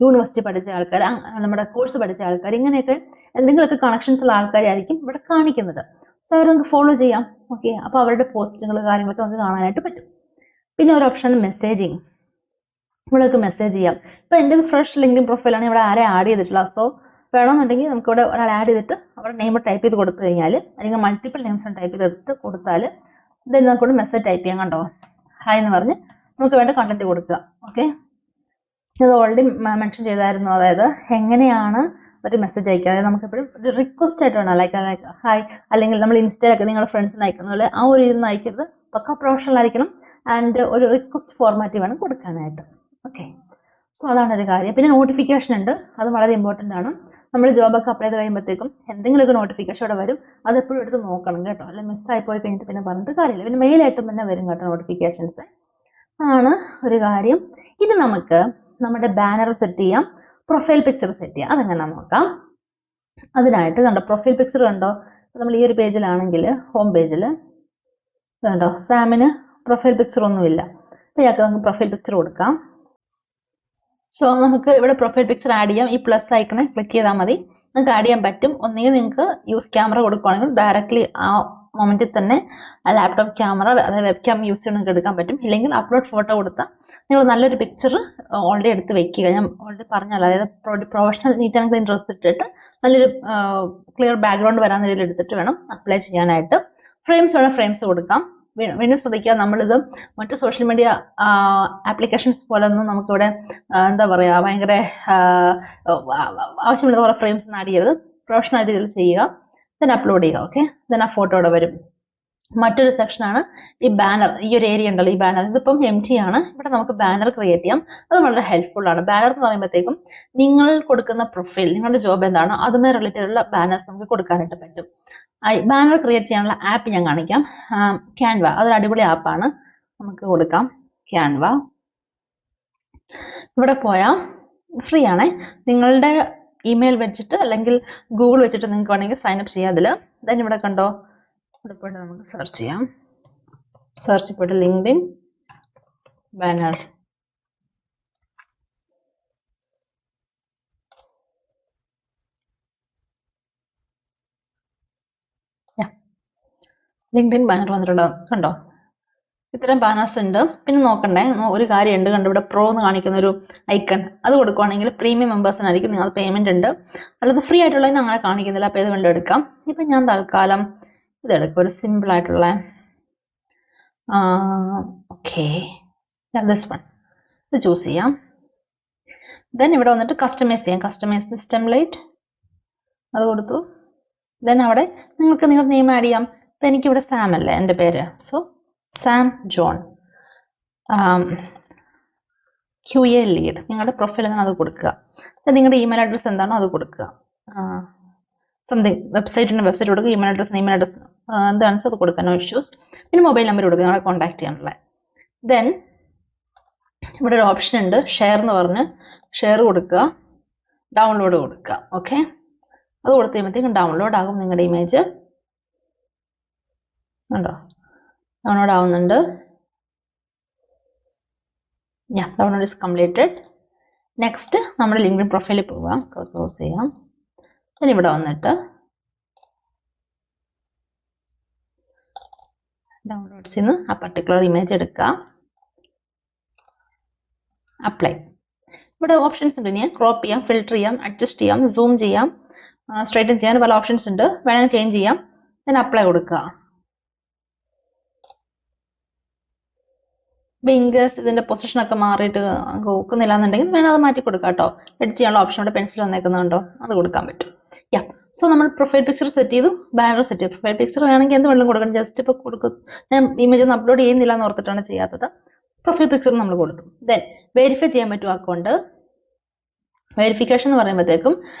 യൂണിവേഴ്സിറ്റി പഠിച്ച ആൾക്കാർ, നമ്മുടെ കോഴ്സ് പഠിച്ച ആൾക്കാർ, ഇങ്ങനെയൊക്കെ എന്തെങ്കിലുമൊക്കെ കണക്ഷൻസ് ഉള്ള ആൾക്കാരായിരിക്കും ഇവിടെ കാണിക്കുന്നത്. സോ അവർ നമുക്ക് ഫോളോ ചെയ്യാം. ഓക്കെ, അപ്പോൾ അവരുടെ പോസ്റ്റുകൾ കാര്യങ്ങളൊക്കെ നമുക്ക് കാണാനായിട്ട് പറ്റും. പിന്നെ ഒരു ഓപ്ഷൻ മെസ്സേജിങ്, ഇവിടെയൊക്കെ മെസ്സേജ് ചെയ്യാം. ഇപ്പൊ എൻ്റെ ഫ്രഷ് ലിങ്ക്ഡിൻ പ്രൊഫൈലാണ്, ഇവിടെ ആരെ ആഡ് ചെയ്തിട്ടില്ല. സോ വേണമെന്നുണ്ടെങ്കിൽ നമുക്ക് ഇവിടെ ഒരാൾ ആഡ് ചെയ്തിട്ട് അവരുടെ നെയിം ടൈപ്പ് ചെയ്ത് കൊടുത്തു കഴിഞ്ഞാൽ, അല്ലെങ്കിൽ മൾട്ടിപ്പിൾ നെയിംസ് ടൈപ്പ് ചെയ്തെടുത്ത് കൊടുത്താൽ ഇത് നമുക്ക് മെസ്സേജ് ടൈപ്പ് ചെയ്യാൻ കണ്ടോ, ഹായ് എന്ന് പറഞ്ഞ് നമുക്ക് വേണ്ട കണ്ടന്റ് കൊടുക്കുക. ഓക്കെ, ഇത് ഓൾറെഡി മെൻഷൻ ചെയ്തായിരുന്നു, അതായത് എങ്ങനെയാണ് ഒരു മെസ്സേജ് അയക്കുക. അതായത് നമുക്ക് എപ്പോഴും ഒരു റിക്വസ്റ്റ് ആയിട്ട് വേണം, ലൈക്ക് ഹായ്, അല്ലെങ്കിൽ നമ്മൾ ഇൻസ്റ്റയിലൊക്കെ നിങ്ങളുടെ ഫ്രണ്ട്സിന് അയക്കുന്ന പോലെ ആ ഒരു ഇതിൽ അയക്കരുത്, പക്ക പ്രൊഫഷണൽ ആയിരിക്കണം. ആൻഡ് ഒരു റിക്വസ്റ്റ് ഫോർമാറ്റ് വേണം കൊടുക്കാനായിട്ട്. ഓക്കെ, സോ അതാണ് ഒരു കാര്യം. പിന്നെ നോട്ടിഫിക്കേഷൻ ഉണ്ട്, അത് വളരെ ഇമ്പോർട്ടൻ്റ് ആണ്. നമ്മൾ ജോബൊക്കെ അപ്ലൈ ചെയ്ത് കഴിയുമ്പോഴത്തേക്കും എന്തെങ്കിലുമൊക്കെ നോട്ടിഫിക്കേഷൻ ഇവിടെ വരും, അതെപ്പോഴും എടുത്ത് നോക്കണം കേട്ടോ, അല്ലെങ്കിൽ മിസ്സായി പോയി കഴിഞ്ഞിട്ട് പിന്നെ പറഞ്ഞിട്ട് കാര്യമില്ല. പിന്നെ മെയിലായിട്ടും തന്നെ വരും കേട്ടോ നോട്ടിഫിക്കേഷൻസ്, ആണ് ഒരു കാര്യം. ഇത് നമുക്ക് നമ്മുടെ ബാനർ സെറ്റ് ചെയ്യാം, പ്രൊഫൈൽ പിക്ചർ സെറ്റ് ചെയ്യാം. അതെങ്ങനെ നോക്കാം. അതിനായിട്ട് കണ്ടോ പ്രൊഫൈൽ പിക്ചർ കണ്ടോ, നമ്മൾ ഈ ഒരു പേജിലാണെങ്കിൽ ഹോം പേജിൽ കണ്ടോ സാമിന് പ്രൊഫൈൽ പിക്ചർ ഒന്നുമില്ല. അപ്പോൾ ഇയാൾക്ക് നമുക്ക് പ്രൊഫൈൽ പിക്ചർ കൊടുക്കാം. സോ നമുക്ക് ഇവിടെ പ്രൊഫൈൽ പിക്ചർ ആഡ് ചെയ്യാം. ഈ പ്ലസ് ഐക്കണെ ക്ലിക്ക് ചെയ്താൽ മതി, നിങ്ങൾക്ക് ആഡ് ചെയ്യാൻ പറ്റും. ഒന്നുകിൽ നിങ്ങൾക്ക് യൂസ് ക്യാമറ കൊടുക്കുകയാണെങ്കിൽ ഡയറക്റ്റ്ലി ആ മൊമെന്റിൽ തന്നെ ലാപ്ടോപ്പ് ക്യാമറ, അതായത് വെബ് ക്യാം യൂസ് ചെയ്ത് നിങ്ങൾക്ക് എടുക്കാൻ പറ്റും. ഇല്ലെങ്കിൽ അപ്ലോഡ് ഫോട്ടോ കൊടുത്താൽ നിങ്ങൾ നല്ലൊരു പിക്ചർ ഓൾറെഡി എടുത്ത് വെക്കുക. ഞാൻ ഓൾറെഡി പറഞ്ഞല്ലോ, അതായത് professional neat and clean dress ഇട്ടിട്ട് നല്ലൊരു ക്ലിയർ ബാക്ക്ഗ്രൗണ്ട് വരാൻ രീതിയിൽ എടുത്തിട്ട് വേണം അപ്ലൈ ചെയ്യാനായിട്ട്. ഫ്രെയിംസ് വേണം, ഫ്രെയിംസ് കൊടുക്കാം. വീണ്ടും ശ്രദ്ധിക്കുക, നമ്മളിത് മറ്റു സോഷ്യൽ മീഡിയ ആപ്ലിക്കേഷൻസ് പോലെ ഒന്നും നമുക്കിവിടെ എന്താ പറയുക ഭയങ്കര ആവശ്യമില്ലാത്ത കുറേ ഫ്രെയിംസ് ആഡ് ചെയ്യരുത്. പ്രൊഫഷണൽ രീതിയിൽ ചെയ്യുക, ദെൻ അപ്ലോഡ് ചെയ്യുക. ഓക്കെ, ദെൻ ആ ഫോട്ടോ ഇവിടെ വരും. മറ്റൊരു സെക്ഷനാണ് ഈ ബാനർ. ഈ ഒരു ഏരിയ ഉണ്ടല്ലോ, ഈ ബാനർ ഇതിപ്പം എംറ്റി ആണ്. ഇവിടെ നമുക്ക് ബാനർ ക്രിയേറ്റ് ചെയ്യാം, അത് വളരെ ഹെൽപ്ഫുൾ ആണ്. ബാനർ എന്ന് പറയുമ്പോഴത്തേക്കും നിങ്ങൾ കൊടുക്കുന്ന പ്രൊഫൈൽ, നിങ്ങളുടെ ജോബ് എന്താണോ അതുമായി റിലേറ്റഡ് ഉള്ള ബാനേഴ്സ് നമുക്ക് കൊടുക്കാനായിട്ട് പറ്റും. ബാനർ ക്രിയേറ്റ് ചെയ്യാനുള്ള ആപ്പ് ഞാൻ കാണിക്കാം. ക്യാൻവ, അതൊരു അടിപൊളി ആപ്പാണ്, നമുക്ക് കൊടുക്കാം ക്യാൻവ. ഇവിടെ പോയാൽ ഫ്രീ ആണ്. നിങ്ങളുടെ ഇമെയിൽ വെച്ചിട്ട് അല്ലെങ്കിൽ ഗൂഗിൾ വെച്ചിട്ട് നിങ്ങൾക്ക് വേണമെങ്കിൽ സൈനപ്പ് ചെയ്യാം അതിൽ. ദെൻ ഇവിടെ കണ്ടോ, ഇവിടെ പോയിട്ട് നമുക്ക് സെർച്ച് ചെയ്യാം. സെർച്ച് പോയിട്ട് ലിങ്ക്ഡിൻ ബാനർ. ലിങ്ക്ഡിൻ ബാനർ വന്നിട്ടുണ്ടോ, കണ്ടോ ഇത്തരം ബാനേഴ്സ് ഉണ്ട്. പിന്നെ നോക്കണ്ടേ ഒരു കാര്യമുണ്ട്, കണ്ടോ ഇവിടെ പ്രോ എന്ന് കാണിക്കുന്ന ഒരു ഐക്കൺ, അത് കൊടുക്കുവാണെങ്കിൽ പ്രീമിയം മെമ്പേഴ്സിനായിരിക്കും നിങ്ങൾ പേയ്മെന്റ് ഉണ്ട്. അല്ലാതെ ഫ്രീ ആയിട്ടുള്ളതിന് അങ്ങനെ കാണിക്കുന്നില്ല. അപ്പോൾ ഇത് കണ്ടു എടുക്കാം. ഇപ്പം ഞാൻ തൽക്കാലം ഇതെടുക്കും, ഒരു സിമ്പിൾ ആയിട്ടുള്ള ഓക്കെ ദിസ് വൺ, ഇത് ചൂസ് ചെയ്യാം. ദെൻ ഇവിടെ വന്നിട്ട് കസ്റ്റമൈസ് ചെയ്യാം. കസ്റ്റമൈസ് ദിസ് ടെംപ്ലേറ്റ്, അത് കൊടുത്തു. ദെൻ അവിടെ നിങ്ങൾക്ക് നിങ്ങളുടെ നെയിം ആഡ് ചെയ്യാം. ഇപ്പം എനിക്കിവിടെ സാം അല്ലേ എൻ്റെ പേര്, so Sam John QA lead. നിങ്ങളുടെ പ്രൊഫൈൽ എന്താണ് അത് കൊടുക്കുക. നിങ്ങളുടെ ഇമെയിൽ അഡ്രസ്സ് എന്താണോ അത് കൊടുക്കുക. സംതിങ് വെബ്സൈറ്റ് കൊടുക്കുക, ഇമെയിൽ അഡ്രസ്സ് എന്താണെന്ന് വെച്ചാൽ അത് കൊടുക്കുക, നോ ഇഷ്യൂസ്. പിന്നെ മൊബൈൽ നമ്പർ കൊടുക്കുക, നിങ്ങളെ കോൺടാക്ട് ചെയ്യാനുള്ള. ദെൻ ഇവിടെ ഒരു ഓപ്ഷൻ ഉണ്ട്, ഷെയർ എന്ന് പറഞ്ഞ് ഷെയർ കൊടുക്കുക, ഡൗൺലോഡ് കൊടുക്കുക. ഓക്കെ, അത് കൊടുത്ത് കഴിയുമ്പോഴത്തേക്കും ഡൗൺലോഡ് ആകും നിങ്ങളുടെ ഇമേജ്. ഉണ്ടോ, ഡൗൺലോഡ് ആവുന്നുണ്ട്. Download is completed. നെക്സ്റ്റ് നമ്മുടെ ലിങ്ക്ഡിൻ പ്രൊഫൈലിൽ പോവാം, ക്ലോസ് ചെയ്യാം. then ഇവിടെ വന്നിട്ട് ഡൗൺലോഡ്സിൽ നിന്ന് ആ പർട്ടിക്കുലർ ഇമേജ് എടുക്കുക, അപ്ലൈ. ഇവിടെ ഓപ്ഷൻസ് ഉണ്ട്, ഇനി ക്രോപ്പ് ചെയ്യാം, ഫിൽട്ടർ ചെയ്യാം, അഡ്ജസ്റ്റ് ചെയ്യാം, സൂം ചെയ്യാം, സ്ട്രൈറ്റൻ ചെയ്യാൻ പല ഓപ്ഷൻസ് ഉണ്ട്. വേണമെങ്കിൽ ചേഞ്ച് ചെയ്യാം. then അപ്ലൈ കൊടുക്കുക. ഇൻകേസ് ഇതിന്റെ പൊസിഷൻ ഒക്കെ മാറിയിട്ട് ഒക്കുന്നില്ല എന്നുണ്ടെങ്കിൽ വേണം അത് മാറ്റി കൊടുക്കാം കേട്ടോ. എഡിറ്റ് ചെയ്യാനുള്ള ഓപ്ഷൻ ഇവിടെ പെൻസിൽ വന്നേക്കുന്നുണ്ടോ അത് കൊടുക്കാൻ പറ്റും. യാ, സോ നമ്മൾ പ്രൊഫൈൽ പിക്ചർ സെറ്റ് ചെയ്തു, ബാനർ സെറ്റ് ചെയ്തു. പ്രൊഫൈൽ പിക്ചർ വേണമെങ്കിൽ എന്ത് വെള്ളം കൊടുക്കണം, ജസ്റ്റ് ഇപ്പോൾ കൊടുക്കും. ഞാൻ ഇമേജ് ഒന്നും അപ്ലോഡ് ചെയ്യുന്നില്ല എന്ന് ഓർത്തിട്ടാണ് ചെയ്യാത്തത്. പ്രൊഫൈൽ പിക്ചർ നമ്മൾ കൊടുത്തു. ദെൻ വെരിഫൈ ചെയ്യാൻ പറ്റും അക്കൗണ്ട്. വെരിഫിക്കേഷൻ എന്ന് പറയുമ്പോഴത്തേക്കും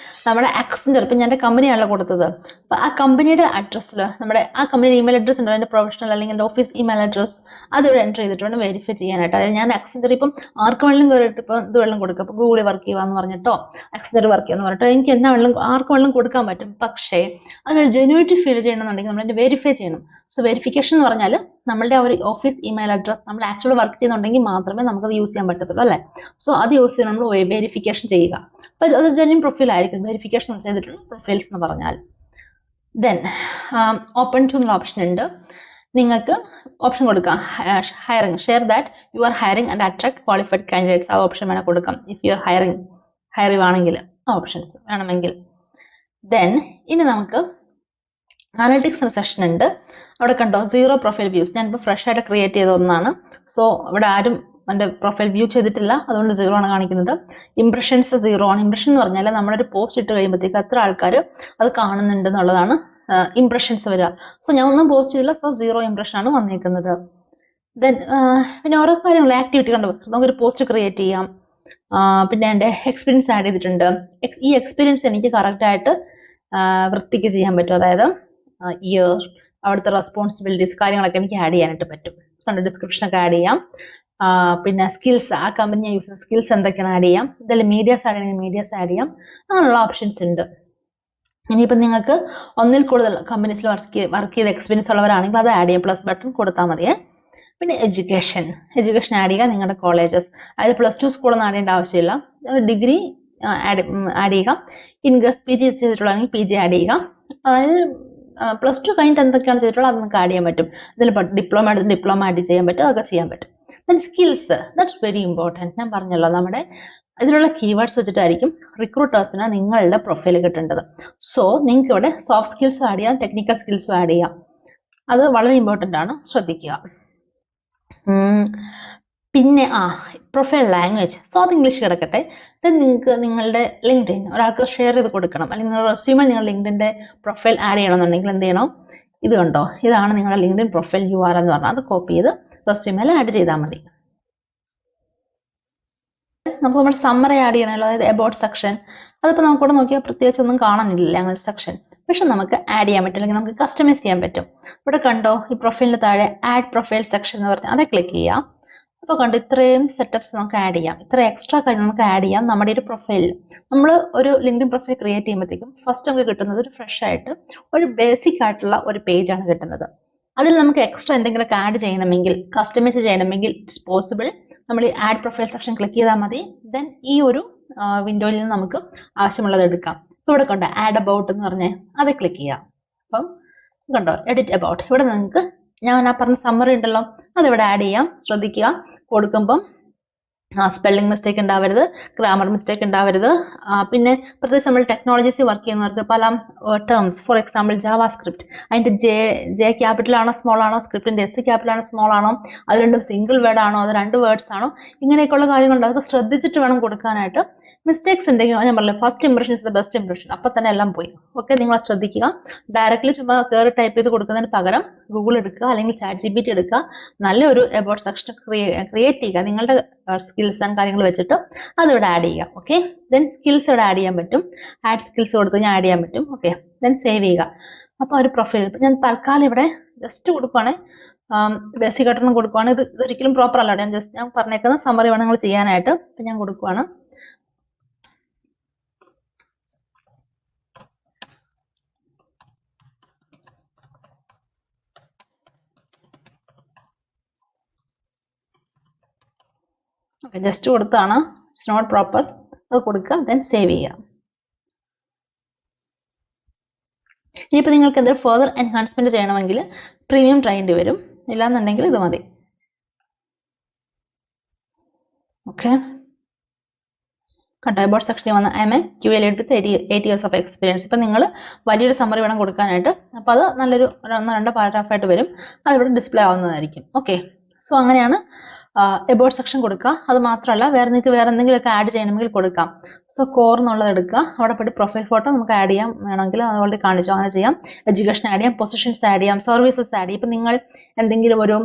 നമ്മുടെ അക്സെഞ്ചർ, ഇപ്പം ഞാൻ കമ്പനിയാണല്ലോ കൊടുത്തത്, അപ്പോൾ ആ കമ്പനിയുടെ അഡ്രസ്സിൽ നമ്മുടെ ആ കമ്പനിയുടെ ഇമെയിൽ അഡ്രസ് ഉണ്ട്, അതിൻ്റെ പ്രൊഫഷണൽ അല്ലെങ്കിൽ എൻ്റെ ഓഫീസ് ഇമെയിൽ അഡ്രസ് അതിവിടെ എൻ്റർ ചെയ്തിട്ട് വേണം വെരിഫൈ ചെയ്യാനായിട്ട്. അതായത് ഞാൻ അക്സെഞ്ചർ ഇപ്പം ആർക്ക് വേണമെങ്കിലും കയറിയിട്ട് ഇപ്പോൾ ഇത് വെള്ളം കൊടുക്കുക, ഇപ്പോൾ ഗൂഗിളിൽ വർക്ക് ചെയ്യുക പറഞ്ഞിട്ടോ അക്സെഞ്ചർ വർക്ക് ചെയ്യുക പറഞ്ഞിട്ടോ എനിക്ക് എന്നാ വെള്ളം ആർക്ക് വെള്ളം കൊടുക്കാൻ പറ്റും. പക്ഷേ അതിനൊരു ജെന്യൂരിറ്റി ഫീൽ ചെയ്യണമെന്നുണ്ടെങ്കിൽ നമ്മൾ അതിൻ്റെ വെരിഫൈ ചെയ്യണം. സോ വെരിഫിക്കേഷൻ എന്ന് പറഞ്ഞാൽ നമ്മളുടെ ആ ഒരു ഓഫീസ് ഇമെയിൽ അഡ്രസ് നമ്മൾ ആക്ച്വലി വർക്ക് ചെയ്യുന്നുണ്ടെങ്കിൽ മാത്രമേ നമുക്കത് യൂസ് ചെയ്യാൻ പറ്റത്തുള്ളൂ അല്ലേ. സോ അത് യൂസ് ചെയ്ത് നമ്മൾ വെരിഫിക്കേഷൻ ചെയ്യുക. അപ്പോൾ അത് ജെന്യൂൻ പ്രൊഫൈൽ ആയിരിക്കും വെരിഫിക്കേഷൻ ചെയ്തിട്ടുള്ള പ്രൊഫൈൽസ് എന്ന് പറഞ്ഞാൽ. ദെൻ ഓപ്പൺ ടു എന്നുള്ള ഓപ്ഷൻ ഉണ്ട്. നിങ്ങൾക്ക് ഓപ്ഷൻ കൊടുക്കാം hiring, share that you R hiring and attract qualified candidates. ആ ഓപ്ഷൻ വേണം കൊടുക്കാം. ഇഫ് യു ആർ ഹയറിംഗ് ആണെങ്കിൽ ആ ഓപ്ഷൻസ് വേണമെങ്കിൽ. ദെൻ ഇനി നമുക്ക് അനലിറ്റിക്സ് എന്ന സെഷൻ ഉണ്ട്. അവിടെ കണ്ടോ 0 പ്രൊഫൈൽ വ്യൂസ്. ഞാനിപ്പോൾ ഫ്രഷ് ആയിട്ട് ക്രിയേറ്റ് ചെയ്ത ഒന്നാണ്. സോ ഇവിടെ ആരും എൻ്റെ പ്രൊഫൈൽ വ്യൂ ചെയ്തിട്ടില്ല, അതുകൊണ്ട് 0 ആണ് കാണിക്കുന്നത്. ഇംപ്രഷൻസ് 0 ആണ്. ഇംപ്രഷൻ എന്ന് പറഞ്ഞാൽ നമ്മളൊരു പോസ്റ്റ് ഇട്ട് കഴിയുമ്പോഴത്തേക്ക് എത്ര ആൾക്കാർ അത് കാണുന്നുണ്ട് എന്നുള്ളതാണ് ഇംപ്രഷൻസ് വരിക. സോ ഞാൻ ഒന്നും പോസ്റ്റ് ചെയ്തില്ല, സോ 0 ഇംപ്രഷൻ ആണ് വന്നിരിക്കുന്നത്. ദെൻ പിന്നെ ഓരോ കാര്യങ്ങൾ ആക്ടിവിറ്റി കണ്ടു, നമുക്കൊരു പോസ്റ്റ് ക്രിയേറ്റ് ചെയ്യാം. പിന്നെ എൻ്റെ എക്സ്പീരിയൻസ് ആഡ് ചെയ്തിട്ടുണ്ട്. ഈ എക്സ്പീരിയൻസ് എനിക്ക് കറക്റ്റായിട്ട് വൃത്തിക്ക് ചെയ്യാൻ പറ്റും. അതായത് ഇയർ, അവിടുത്തെ റെസ്പോൺസിബിലിറ്റീസ് കാര്യങ്ങളൊക്കെ എനിക്ക് ആഡ് ചെയ്യാനായിട്ട് പറ്റും. കണ്ടു, ഡിസ്ക്രിപ്ഷനൊക്കെ ആഡ് ചെയ്യാം. പിന്നെ സ്കിൽസ്, ആ കമ്പനി ഞാൻ യൂസ് ചെയ്യുന്ന സ്കിൽസ് എന്തൊക്കെയാണ് ആഡ് ചെയ്യാം. ഇതെല്ലാം മീഡിയാസ് ആഡ് ചെയ്യണമെങ്കിൽ മീഡിയാസ് ആഡ് ചെയ്യാം. അങ്ങനെയുള്ള ഓപ്ഷൻസ് ഉണ്ട്. ഇനിയിപ്പോൾ നിങ്ങൾക്ക് ഒന്നിൽ കൂടുതൽ കമ്പനീസിൽ വർക്ക് ചെയ്ത എക്സ്പീരിയൻസ് ഉള്ളവരാണെങ്കിൽ അത് ആഡ് ചെയ്യാം, പ്ലസ് ബട്ടൺ കൊടുത്താൽ മതിയേ. പിന്നെ എഡ്യൂക്കേഷൻ ആഡ് ചെയ്യുക. നിങ്ങളുടെ കോളേജസ്, അതായത് +2 സ്കൂളൊന്നും ആഡ് ചെയ്യേണ്ട ആവശ്യമില്ല. ഡിഗ്രി ആഡ് ചെയ്യുക. ഇൻകേസ് PG ചെയ്തിട്ടുള്ളതാണെങ്കിൽ PG ആഡ് ചെയ്യുക. അതായത് +2 കഴിഞ്ഞിട്ട് എന്തൊക്കെയാണ് ചെയ്തിട്ടുള്ളത് അത് നിങ്ങൾക്ക് ആഡ് ചെയ്യാൻ പറ്റും. അതിൽ ഡിപ്ലോമ ആഡ് ചെയ്യാൻ പറ്റും, അതൊക്കെ ചെയ്യാൻ പറ്റും. Then skills, that's very important. ഞാൻ പറഞ്ഞല്ലോ, നമ്മുടെ ഇതിലുള്ള കീവേഡ്സ് വെച്ചിട്ടായിരിക്കും റിക്രൂട്ടേഴ്സിന് നിങ്ങളുടെ പ്രൊഫൈൽ കിട്ടേണ്ടത്. സോ നിങ്ങൾക്ക് ഇവിടെ സോഫ്റ്റ് സ്കിൽസും ആഡ് ചെയ്യാം, ടെക്നിക്കൽ സ്കിൽസും ആഡ് ചെയ്യാം. അത് വളരെ ഇമ്പോർട്ടൻ്റ് ആണ്, ശ്രദ്ധിക്കുക. പിന്നെ പ്രൊഫൈൽ ലാംഗ്വേജ്, സോ അത് ഇംഗ്ലീഷ് കിടക്കട്ടെ. ദെൻ നിങ്ങൾക്ക് നിങ്ങളുടെ ലിങ്ക്ഡിൻ ഒരാൾക്ക് ഷെയർ ചെയ്ത് കൊടുക്കണം, അല്ലെങ്കിൽ നിങ്ങളുടെ റെസ്യൂമിൽ നിങ്ങൾ ലിങ്ക്ഡിൻ്റെ പ്രൊഫൈൽ ആഡ് ചെയ്യണമെന്നുണ്ടെങ്കിൽ എന്ത് ചെയ്യണം? ഇത് കണ്ടോ, ഇതാണ് നിങ്ങളുടെ ലിങ്ക്ഡിൻ പ്രൊഫൈൽ URL എന്ന് പറഞ്ഞാൽ അത് കോപ്പി ചെയ്ത് റെസ്യൂമിൽ ആഡ് ചെയ്താൽ മതി. നമുക്ക് നമ്മുടെ സമ്മറി ആഡ് ചെയ്യണമല്ലോ, അതായത് എബൌട്ട് സെക്ഷൻ. അതിപ്പോൾ നമുക്കിവിടെ നോക്കിയാൽ പ്രത്യേകിച്ച് ഒന്നും കാണാനില്ല അങ്ങനെ സെക്ഷൻ, പക്ഷെ നമുക്ക് ആഡ് ചെയ്യാൻ പറ്റും, അല്ലെങ്കിൽ നമുക്ക് കസ്റ്റമൈസ് ചെയ്യാൻ പറ്റും. ഇവിടെ കണ്ടോ, ഈ പ്രൊഫൈലിന് താഴെ ആഡ് പ്രൊഫൈൽ സെക്ഷൻ എന്ന് പറഞ്ഞാൽ அதை ക്ലിക്ക് ചെയ്യാം. അപ്പോൾ കണ്ടോ, ഇത്രയും സെറ്റപ്സ് നമുക്ക് ആഡ് ചെയ്യാം, ഇത്ര എക്സ്ട്രാ കാര്യം നമുക്ക് ആഡ് ചെയ്യാം നമ്മുടെ ഒരു പ്രൊഫൈലിൽ. നമ്മൾ ഒരു ലിങ്ക്ഡിൻ പ്രൊഫൈൽ ക്രിയേറ്റ് ചെയ്യുമ്പോഴത്തേക്കും ഫസ്റ്റ് നമുക്ക് കിട്ടുന്നത് ഒരു ഫ്രഷ് ആയിട്ട് ഒരു ബേസിക് ആയിട്ടുള്ള ഒരു പേജാണ് കിട്ടുന്നത്. അതിൽ നമുക്ക് എക്സ്ട്രാ എന്തെങ്കിലുമൊക്കെ ആഡ് ചെയ്യണമെങ്കിൽ, കസ്റ്റമൈസ് ചെയ്യണമെങ്കിൽ ഇറ്റ്സ് പോസിബിൾ. നമ്മൾ ഈ ആഡ് പ്രൊഫൈൽ സെക്ഷൻ ക്ലിക്ക് ചെയ്താൽ മതി. ദെൻ ഈ ഒരു വിൻഡോയിൽ നിന്ന് നമുക്ക് ആവശ്യമുള്ളത് എടുക്കാം. ഇപ്പോൾ ഇവിടെ കണ്ടോ ആഡ് അബൌട്ട് എന്ന് പറഞ്ഞ് അത് ക്ലിക്ക് ചെയ്യാം. അപ്പം കണ്ടോ എഡിറ്റ് അബൌട്ട്, ഇവിടെ നിങ്ങൾക്ക് ഞാൻ ആ പറഞ്ഞ സമ്മറി ഉണ്ടല്ലോ അതിവിടെ ആഡ് ചെയ്യാം. ശ്രദ്ധിക്കുക, കൊടുക്കുമ്പം സ്പെല്ലിംഗ് മിസ്റ്റേക്ക് ഉണ്ടാവരുത്, ഗ്രാമർ മിസ്റ്റേക്ക് ഉണ്ടാവരുത്. പിന്നെ പ്രത്യേകിച്ച് നമ്മൾ ടെക്നോളജീസ് വർക്ക് ചെയ്യുന്നവർക്ക് പല ടേംസ്, ഫോർ എക്സാമ്പിൾ ജാവാസ്ക്രിപ്റ്റ്, അതിൻ്റെ ജെ ക്യാപിറ്റൽ ആണോ സ്മോൾ ആണോ, സ്ക്രിപ്റ്റിൻ്റെ S ക്യാപിറ്റൽ ആണോ സ്മോൾ ആണോ, അത് രണ്ടും സിംഗിൾ വേർഡ് ആണോ, അത് 2 വേർഡ്സ് ആണോ, ഇങ്ങനെയൊക്കെയുള്ള കാര്യങ്ങളുണ്ട്. അതൊക്കെ ശ്രദ്ധിച്ചിട്ട് വേണം കൊടുക്കാനായിട്ട്. മിസ്റ്റേക്സ് ഉണ്ടെങ്കിൽ ഞാൻ പറഞ്ഞില്ല, first impression is the best impression, അപ്പം തന്നെ എല്ലാം പോയി. ഓക്കെ, നിങ്ങൾ ശ്രദ്ധിക്കുക. ഡയറക്റ്റ്ലി ചുമ്മാ കയറി ടൈപ്പ് ചെയ്ത് കൊടുക്കുന്നതിന് പകരം ഗൂഗിൾ എടുക്കുക, അല്ലെങ്കിൽ ChatGPT എടുക്കുക, നല്ലൊരു എബൌട്ട് സെക്ഷൻ ക്രിയേറ്റ് ചെയ്യുക നിങ്ങളുടെ സ്കിൽസ് ആൻഡ് കാര്യങ്ങൾ വെച്ചിട്ട് അതിവിടെ ആഡ് ചെയ്യുക. ഓക്കെ, ദെൻ സ്കിൽസ് ഇവിടെ ആഡ് ചെയ്യാൻ പറ്റും. ആഡ് സ്കിൽസ് കൊടുത്ത് ഞാൻ ആഡ് ചെയ്യാൻ പറ്റും. ഓക്കെ, ദെൻ സേവ് ചെയ്യുക. അപ്പോൾ ഒരു പ്രൊഫൈൽ ഞാൻ തൽക്കാലം ഇവിടെ ജസ്റ്റ് കൊടുക്കുവാണ്, ബേസിക് ആയിട്ടൊന്നും കൊടുക്കുവാണ്. ഇതൊരിക്കലും പ്രോപ്പർ അല്ല, ഞാൻ പറഞ്ഞേക്കുന്ന സമ്മറി വേണം നിങ്ങൾ ചെയ്യാനായിട്ട്. അപ്പം ഞാൻ കൊടുക്കുവാണ്. ഓക്കെ, ജസ്റ്റ് കൊടുത്താണ്, ഇറ്റ്സ് നോട്ട് പ്രോപ്പർ. അത് കൊടുക്കുക, ദെൻ സേവ് ചെയ്യുക. ഇനിയിപ്പോൾ നിങ്ങൾക്ക് എന്തെങ്കിലും ഫർദർ എൻഹാൻസ്മെന്റ് ചെയ്യണമെങ്കിൽ പ്രീമിയം ട്രൈൻഡ് വരും, ഇല്ലാന്നുണ്ടെങ്കിൽ ഇത് മതി. ഓക്കെ, കണ്ടോ എബൌട്ട് സെക്ഷനിൽ വന്ന I am a QA lead with 8 years of experience. ഇപ്പം നിങ്ങൾ വലിയൊരു സമ്മറി വേണം കൊടുക്കാനായിട്ട്. അപ്പോൾ അത് നല്ലൊരു 1-2 പാരഗ്രാഫായിട്ട് വരും, അതിവിടെ ഡിസ്പ്ലേ ആവുന്നതായിരിക്കും. ഓക്കെ, സോ അങ്ങനെയാണ് എബൌട്ട് സെക്ഷൻ കൊടുക്കുക. അത് മാത്രമല്ല നിങ്ങൾക്ക് വേറെ എന്തെങ്കിലുമൊക്കെ ആഡ് ചെയ്യണമെങ്കിൽ കൊടുക്കാം. സോ കോർ എന്നുള്ളത് എടുക്കുക. അവിടെ പോയിട്ട് പ്രൊഫൈൽ ഫോട്ടോ നമുക്ക് ആഡ് ചെയ്യാം വേണമെങ്കിൽ, അത് ഓൾറെഡി കാണിച്ചു, അങ്ങനെ ചെയ്യാം. എഡ്യൂക്കേഷൻ ആഡ് ചെയ്യാം, പൊസിഷൻസ് ആഡ് ചെയ്യാം, സർവീസസ് ആഡ് ചെയ്യാം. ഇപ്പം നിങ്ങൾ എന്തെങ്കിലും ഒരു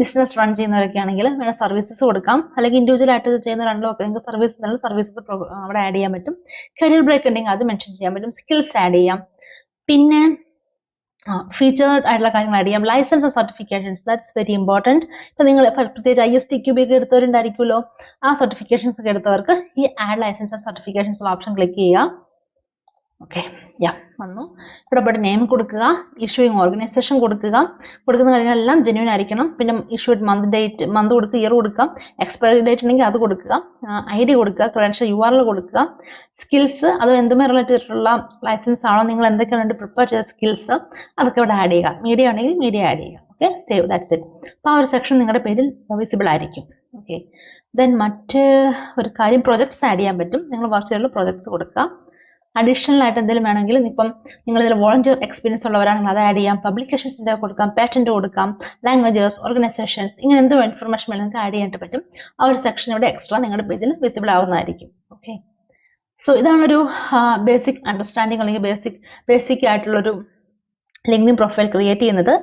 ബിസിനസ് റൺ ചെയ്യുന്നവരൊക്കെ ആണെങ്കിൽ വേണം സർവീസസ് കൊടുക്കാം. അല്ലെങ്കിൽ ഇൻഡിവിജ്വൽ ആയിട്ട് ചെയ്യുന്നവരാണല്ലോ ഒക്കെ നിങ്ങൾക്ക് സർവീസസ് അവിടെ ആഡ് ചെയ്യാൻ പറ്റും. കരിയർ ബ്രേക്ക് ഉണ്ടെങ്കിൽ അത് മെൻഷൻ ചെയ്യാൻ പറ്റും. സ്കിൽസ് ആഡ് ചെയ്യാം. പിന്നെ ഫീച്ചേർഡ് ആയിട്ടുള്ള കാര്യങ്ങൾ ആഡ് ചെയ്യാം. Licence certifications, that's very important. ഇപ്പം നിങ്ങൾ പ്രത്യേകിച്ച് ISTQB ഒക്കെ എടുത്തവരുണ്ടായിരിക്കുമല്ലോ, ആ സർട്ടിഫിക്കേഷൻസ് ഒക്കെ എടുത്തവർക്ക് ഈ ആഡ് ലൈസൻസ് സർട്ടിഫിക്കേഷൻസ് ക്ലിക്ക് ചെയ്യുക. ഓക്കെ, വന്നു. ഇവിടെ പോയിട്ട് നെയിം കൊടുക്കുക, ഇഷ്യൂയിങ് ഓർഗനൈസേഷൻ കൊടുക്കുക. കൊടുക്കുന്ന കാര്യങ്ങളെല്ലാം ജെന്യൂൻ ആയിരിക്കണം. പിന്നെ ഇഷ്യൂഡ് മന്ത് കൊടുക്കുക, ഇയർ കൊടുക്കുക, എക്സ്പയറി ഡേറ്റ് ഉണ്ടെങ്കിൽ അത് കൊടുക്കുക, ID കൊടുക്കുക, ക്രെഡൻഷ്യൽ URL കൊടുക്കുക. സ്കിൽസ് അത് എന്തുമായി റിലേറ്റഡ് ആയിട്ടുള്ള ലൈസൻസ് ആണോ, നിങ്ങൾ എന്തൊക്കെയാണ് പ്രിപ്പയർ ചെയ്ത സ്കിൽസ് അതൊക്കെ ഇവിടെ ആഡ് ചെയ്യുക. മീഡിയ ആണെങ്കിൽ മീഡിയ ആഡ് ചെയ്യുക. Okay, save, that's it. അപ്പോൾ ആ ഒരു സെക്ഷൻ നിങ്ങളുടെ പേജിൽ വിസിബിൾ ആയിരിക്കും. ഓക്കെ, ദെൻ മറ്റ് ഒരു കാര്യം, പ്രൊജക്ട്സ് ആഡ് ചെയ്യാൻ പറ്റും. നിങ്ങൾ വർക്ക് ചെയ്തിട്ടുള്ള പ്രൊജക്ട്സ് കൊടുക്കുക. അഡീഷണൽ ആയിട്ട് എന്തെങ്കിലും വേണമെങ്കിൽ ഇപ്പം നിങ്ങൾ ഇതിൽ വോളണ്ടിയർ എക്സ്പീരിയൻസ് ഉള്ളവരാണെങ്കിൽ അത് ആഡ് ചെയ്യാം. പബ്ലിക്കേഷൻസിൻ്റെ കൊടുക്കാം, പാറ്റന്റ് കൊടുക്കാം, ലാംഗ്വേജസ്, ഓർഗനൈസേഷൻസ്, ഇങ്ങനെ എന്തോ ഇൻഫർമേഷൻ വേണമെങ്കിൽ നിങ്ങൾക്ക് ആഡ് ചെയ്യാനായിട്ട് പറ്റും. ആ ഒരു സെക്ഷൻ ഇവിടെ എക്സ്ട്രാ നിങ്ങളുടെ പേജിൽ വിസിബിൾ ആവുന്നതായിരിക്കും. ഓക്കെ, സോ ഇതാണൊരു ബേസിക് അണ്ടർസ്റ്റാൻഡിങ് അല്ലെങ്കിൽ ബേസിക് ആയിട്ടുള്ളൊരു ലിങ്ക്ഡിൻ പ്രൊഫൈൽ ക്രിയേറ്റ് ചെയ്യുന്നത്.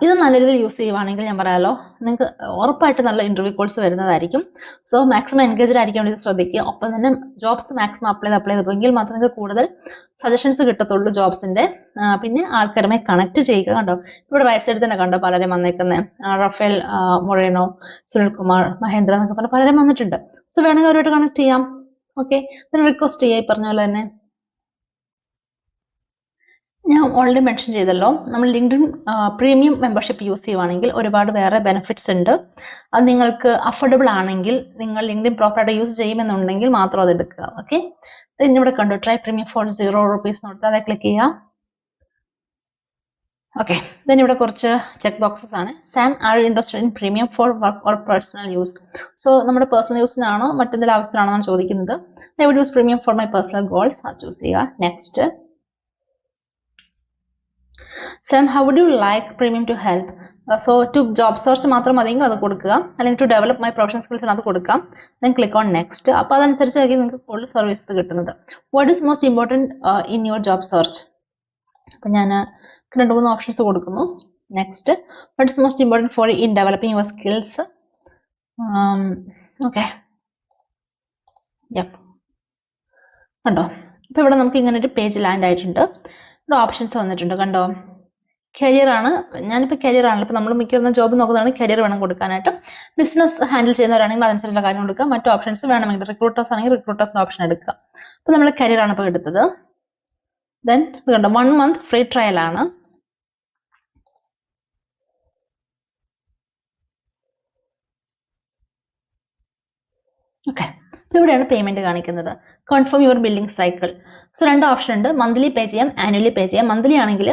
ഇത് നല്ല രീതിയിൽ യൂസ് ചെയ്യുവാണെങ്കിൽ ഞാൻ പറയാമല്ലോ, നിങ്ങൾക്ക് ഉറപ്പായിട്ട് നല്ല ഇന്റർവ്യൂ കോൾസ് വരുന്നതായിരിക്കും. സോ മാക്സിമം എൻഗേജ്ഡ് ആയിരിക്കാൻ വേണ്ടി ശ്രദ്ധിക്കുക. ഒപ്പം തന്നെ ജോബ്സ് മാക്സിമം അപ്ലൈ ചെയ്ത് പോയെങ്കിൽ മാത്രമേ നിങ്ങൾക്ക് കൂടുതൽ സജഷൻസ് കിട്ടത്തുള്ളൂ ജോബ്സിന്റെ. പിന്നെ ആൾക്കാരുമായി കണക്ട് ചെയ്യുക. കണ്ടോ, ഇവിടെ റൈറ്റ് സൈഡിൽ തന്നെ കണ്ടോ പലരും വന്നേക്കുന്നത്, റഫേൽ മൊറേനോ, സുനിൽകുമാർ, മഹേന്ദ്ര എന്നൊക്കെ പറഞ്ഞ പലരും വന്നിട്ടുണ്ട്. സോ വേണമെങ്കിൽ അവരുമായിട്ട് കണക്ട് ചെയ്യാം. ഓക്കെ, then റിക്വസ്റ്റ് ചെയ്യുക. ഈ പറഞ്ഞ പോലെ തന്നെ ഞാൻ ഓൾറെഡി മെൻഷൻ ചെയ്തല്ലോ, നമ്മൾ ലിങ്ക്ഡിൻ പ്രീമിയം മെമ്പർഷിപ്പ് യൂസ് ചെയ്യുവാണെങ്കിൽ ഒരുപാട് വേറെ ബെനിഫിറ്റ്സ് ഉണ്ട്. അത് നിങ്ങൾക്ക് അഫോർഡബിൾ ആണെങ്കിൽ, നിങ്ങൾ ലിങ്ക്ഡിൻ പ്രോപ്പറായിട്ട് യൂസ് ചെയ്യുമെന്നുണ്ടെങ്കിൽ മാത്രം അത് എടുക്കുക. ഓക്കെ, ഇവിടെ കണ്ടു ട്രൈ പ്രീമിയം ഫോർ ₹0 കൊടുത്ത് അതെ ക്ലിക്ക് ചെയ്യുക. ഓക്കെ, ദെൻ ഇവിടെ കുറച്ച് ചെക്ക് ബോക്സസ് ആണ്. Sam are interested in premium for work or personal use. So നമ്മുടെ പേഴ്സണൽ യൂസിനാണോ മറ്റെന്തെങ്കിലും ആവശ്യത്തിനാണോ എന്നാണ് ചോദിക്കുന്നത്. I would use premium for my personal goals, അത് ചൂസ് ചെയ്യുക. Next. Sam, how would you like premium to help? So to job search മാത്രം മതിയെങ്കിൽ അത് കൊടുക്കുക, അല്ലെങ്കിൽ to develop my professional skills അത് കൊടുക്കാം. Then click on next. അപ്പോൾ അതനുസരിച്ചായിരിക്കും നിങ്ങൾക്ക് കൂടുതൽ സർവീസ് കിട്ടുന്നത്. What is most important in your job search? അപ്പോൾ ഞാൻ 2-3 ഓപ്ഷൻസ് കൊടുക്കുന്നു. Next. What is most important for in developing your skills? Okay. കണ്ടോ, അപ്പോൾ ഇവിടെ നമുക്ക് ഇങ്ങനെ ഒരു പേജ് ലാൻഡ് ആയിട്ടുണ്ട്. ഇവിടെ ഓപ്ഷൻസ് വന്നിട്ടുണ്ട്. കണ്ടോ, കരിയർ ആണ്. ഞാനിപ്പോൾ കരിയർ ആണല്ലോ, ഇപ്പോൾ നമ്മൾ മിക്കവാറും ജോബ് നോക്കുന്നതാണ് കരിയർ വേണം കൊടുക്കാനായിട്ട്. ബിസിനസ് ഹാൻഡിൽ ചെയ്യുന്നവരാണെങ്കിൽ അതനുസരിച്ചുള്ള കാര്യം കൊടുക്കുക. മറ്റു ഓപ്ഷൻസ് വേണമെങ്കിൽ റിക്രൂട്ടേഴ്സ് ആണെങ്കിൽ റിക്രൂട്ടേഴ്സിന്റെ ഓപ്ഷൻ എടുക്കുക. അപ്പോൾ നമ്മൾ കരിയർ ആണ് ഇപ്പോൾ എടുത്തത്. ദെൻ ഇത് കണ്ടോ, 1 month ഫ്രീ ട്രയൽ ആണ്. ഓക്കെ, ഇവിടെയാണ് പേയ്മെന്റ് കാണിക്കുന്നത്. Confirm your billing cycle. So 2 option ഉണ്ട്, മന്ത്ലി പേ ചെയ്യാം, ആനുവലി പേ ചെയ്യാം. മന്ത്ലി ആണെങ്കിൽ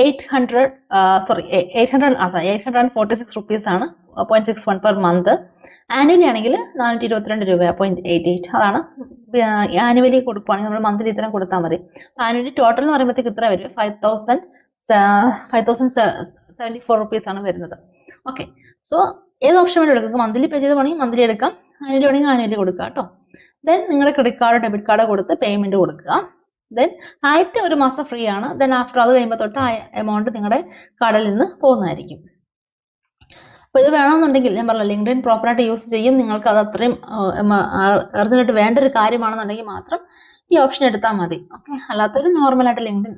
846 ആണ്, 0.61 പെർ മന്ത്. ആനുവലി ആണെങ്കിൽ 422 രൂപ 0.88. അതാണ് ആനുവലി കൊടുക്കുവാണെങ്കിൽ നമ്മൾ മന്ത്ലി ഇത്രയും കൊടുത്താൽ മതി. ആനുവലി ടോട്ടൽ എന്ന് പറയുമ്പോഴത്തേക്ക് ഇത്ര വരും, 5074 rupees ആണ് വരുന്നത്. ഓക്കെ, സോ ഏത് ഓപ്ഷൻ വേണ്ടി എടുക്കുക, മന്ത്ലി പേ ചെയ്ത് വേണമെങ്കിൽ മന്ത്ലി എടുക്കാം, ആനുവലി വേണമെങ്കിൽ ആനുവലി കൊടുക്കുക കേട്ടോ. ദെൻ നിങ്ങളുടെ ക്രെഡിറ്റ് കാർഡോ ഡെബിറ്റ് കാർഡോ കൊടുത്ത് പേയ്മെന്റ് കൊടുക്കുക. ദെൻ ആദ്യത്തെ 1 മാസം ഫ്രീ ആണ്. ദെൻ ആഫ്റ്റർ അത് കഴിയുമ്പോൾ തൊട്ട് ആ എമൗണ്ട് നിങ്ങളുടെ കാർഡിൽ നിന്ന് പോകുന്നതായിരിക്കും. അപ്പോൾ ഇത് വേണമെന്നുണ്ടെങ്കിൽ ഞാൻ പറഞ്ഞ ലിങ്ക്ഡിൻ പ്രോപ്പറായിട്ട് യൂസ് ചെയ്യും, നിങ്ങൾക്ക് അത് അത്രയും അർജന്റായിട്ട് വേണ്ട ഒരു കാര്യമാണെന്നുണ്ടെങ്കിൽ മാത്രം ഈ ഓപ്ഷൻ എടുത്താൽ മതി. ഓക്കെ, അല്ലാത്തൊരു നോർമലായിട്ട് ലിങ്ക്ഡിൻ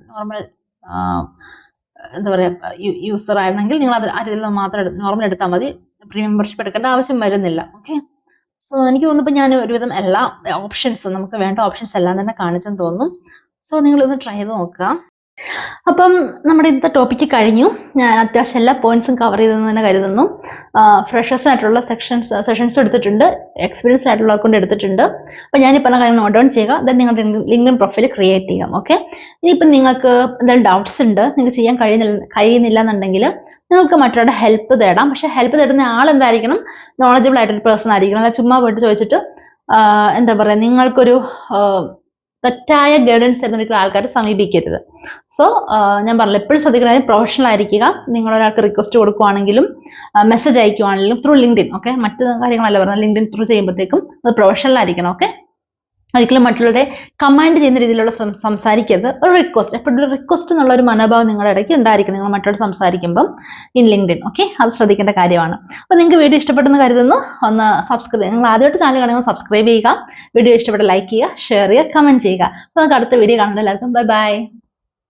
എന്താ പറയുക യൂസർ ആയിരുന്നെങ്കിൽ നിങ്ങൾ അത് അതിൽ മാത്രം നോർമൽ എടുത്താൽ മതി, പ്രീമിയം മെമ്പർഷിപ്പ് എടുക്കേണ്ട ആവശ്യം വരുന്നില്ല. ഓക്കെ, സോ എനിക്ക് തോന്നുന്നു ഇപ്പോൾ ഞാൻ ഒരുവിധം എല്ലാ ഓപ്ഷൻസും നമുക്ക് വേണ്ട ഓപ്ഷൻസ് എല്ലാം തന്നെ കാണിച്ചെന്ന് തോന്നുന്നു. സോ നിങ്ങളിതൊന്ന് ട്രൈ ചെയ്ത് നോക്കുക. അപ്പം നമ്മുടെ ഇന്നത്തെ ടോപ്പിക്ക് കഴിഞ്ഞു. ഞാൻ അത്യാവശ്യം എല്ലാ പോയിന്റ്സും കവർ ചെയ്തെന്ന് തന്നെ കരുതുന്നു. ഫ്രഷേഴ്സിനായിട്ടുള്ള സെഷൻസ് എടുത്തിട്ടുണ്ട്, എക്സ്പീരിയൻസ്ഡ് ആയിട്ടുള്ളവർക്ക് കൊണ്ട് എടുത്തിട്ടുണ്ട്. അപ്പോൾ ഞാൻ ഈ പറഞ്ഞ കാര്യം നോട്ട് ഡൗൺ ചെയ്യുക. ദെൻ നിങ്ങളുടെ ലിങ്ക്ഡിൻ പ്രൊഫൈൽ ക്രിയേറ്റ് ചെയ്യാം. ഓക്കെ, ഇനിയിപ്പം നിങ്ങൾക്ക് എന്തെങ്കിലും ഡൗട്ട്സ് ഉണ്ട്, നിങ്ങൾക്ക് ചെയ്യാൻ കഴിയുന്നില്ല എന്നുണ്ടെങ്കിൽ നിങ്ങൾക്ക് മറ്റൊരാളുടെ ഹെൽപ്പ് തേടാം. പക്ഷെ ഹെൽപ്പ് തേടുന്ന ആൾ എന്തായിരിക്കണം, നോളജബിൾ ആയിട്ടൊരു പേഴ്സൺ ആയിരിക്കണം. അല്ല ചുമ്മാ പോയിട്ട് ചോദിച്ചിട്ട് എന്താ പറയുക, നിങ്ങൾക്കൊരു തെറ്റായ ഗൈഡൻസ് തരുന്ന ആൾക്കാരെ സമീപിക്കരുത്. സോ ഞാൻ പറഞ്ഞില്ല, എപ്പോഴും ശ്രദ്ധിക്കണം, പ്രൊഫഷണൽ ആയിരിക്കുക. നിങ്ങൾ ഒരാൾക്ക് റിക്വസ്റ്റ് കൊടുക്കുവാണെങ്കിലും മെസ്സേജ് അയക്കുവാണെങ്കിലും ത്രൂ ലിങ്ക്ഡിൻ, ഓക്കെ, മറ്റു കാര്യങ്ങളല്ല പറഞ്ഞത്. ലിങ്ക്ഡിൻ ത്രൂ ചെയ്യുമ്പോഴത്തേക്കും അത് പ്രൊഫഷണൽ ആയിരിക്കണം. ഓക്കെ, ഒരിക്കലും മറ്റുള്ളവരെ കമാൻഡ് ചെയ്യുന്ന രീതിയിലുള്ള സംസാരിക്കരുത്. ഒരു റിക്വസ്റ്റ്, എപ്പോഴും ഒരു റിക്വസ്റ്റ് എന്നുള്ള ഒരു മനോഭാവം നിങ്ങളുടെ ഇടയ്ക്ക് ഉണ്ടായിരിക്കും നിങ്ങൾ മറ്റുള്ളവർ സംസാരിക്കുമ്പം ഇൻ ലിങ്ക്ഡിൻ. ഓക്കെ, അത് ശ്രദ്ധിക്കേണ്ട കാര്യമാണ്. അപ്പോൾ നിങ്ങൾക്ക് വീഡിയോ ഇഷ്ടപ്പെട്ടെന്ന് കരുതുന്നു. ഒന്ന് സബ്സ്ക്രൈബ്, നിങ്ങൾ ആദ്യമായിട്ട് ചാനൽ കാണുമ്പോൾ സബ്സ്ക്രൈബ് ചെയ്യുക, വീഡിയോ ഇഷ്ടപ്പെട്ട ലൈക്ക് ചെയ്യുക, ഷെയർ ചെയ്യുക, കമന്റ് ചെയ്യുക. അപ്പോൾ നമുക്ക് അടുത്ത വീഡിയോ കാണുന്നത്. എല്ലാവർക്കും ബൈ ബൈ.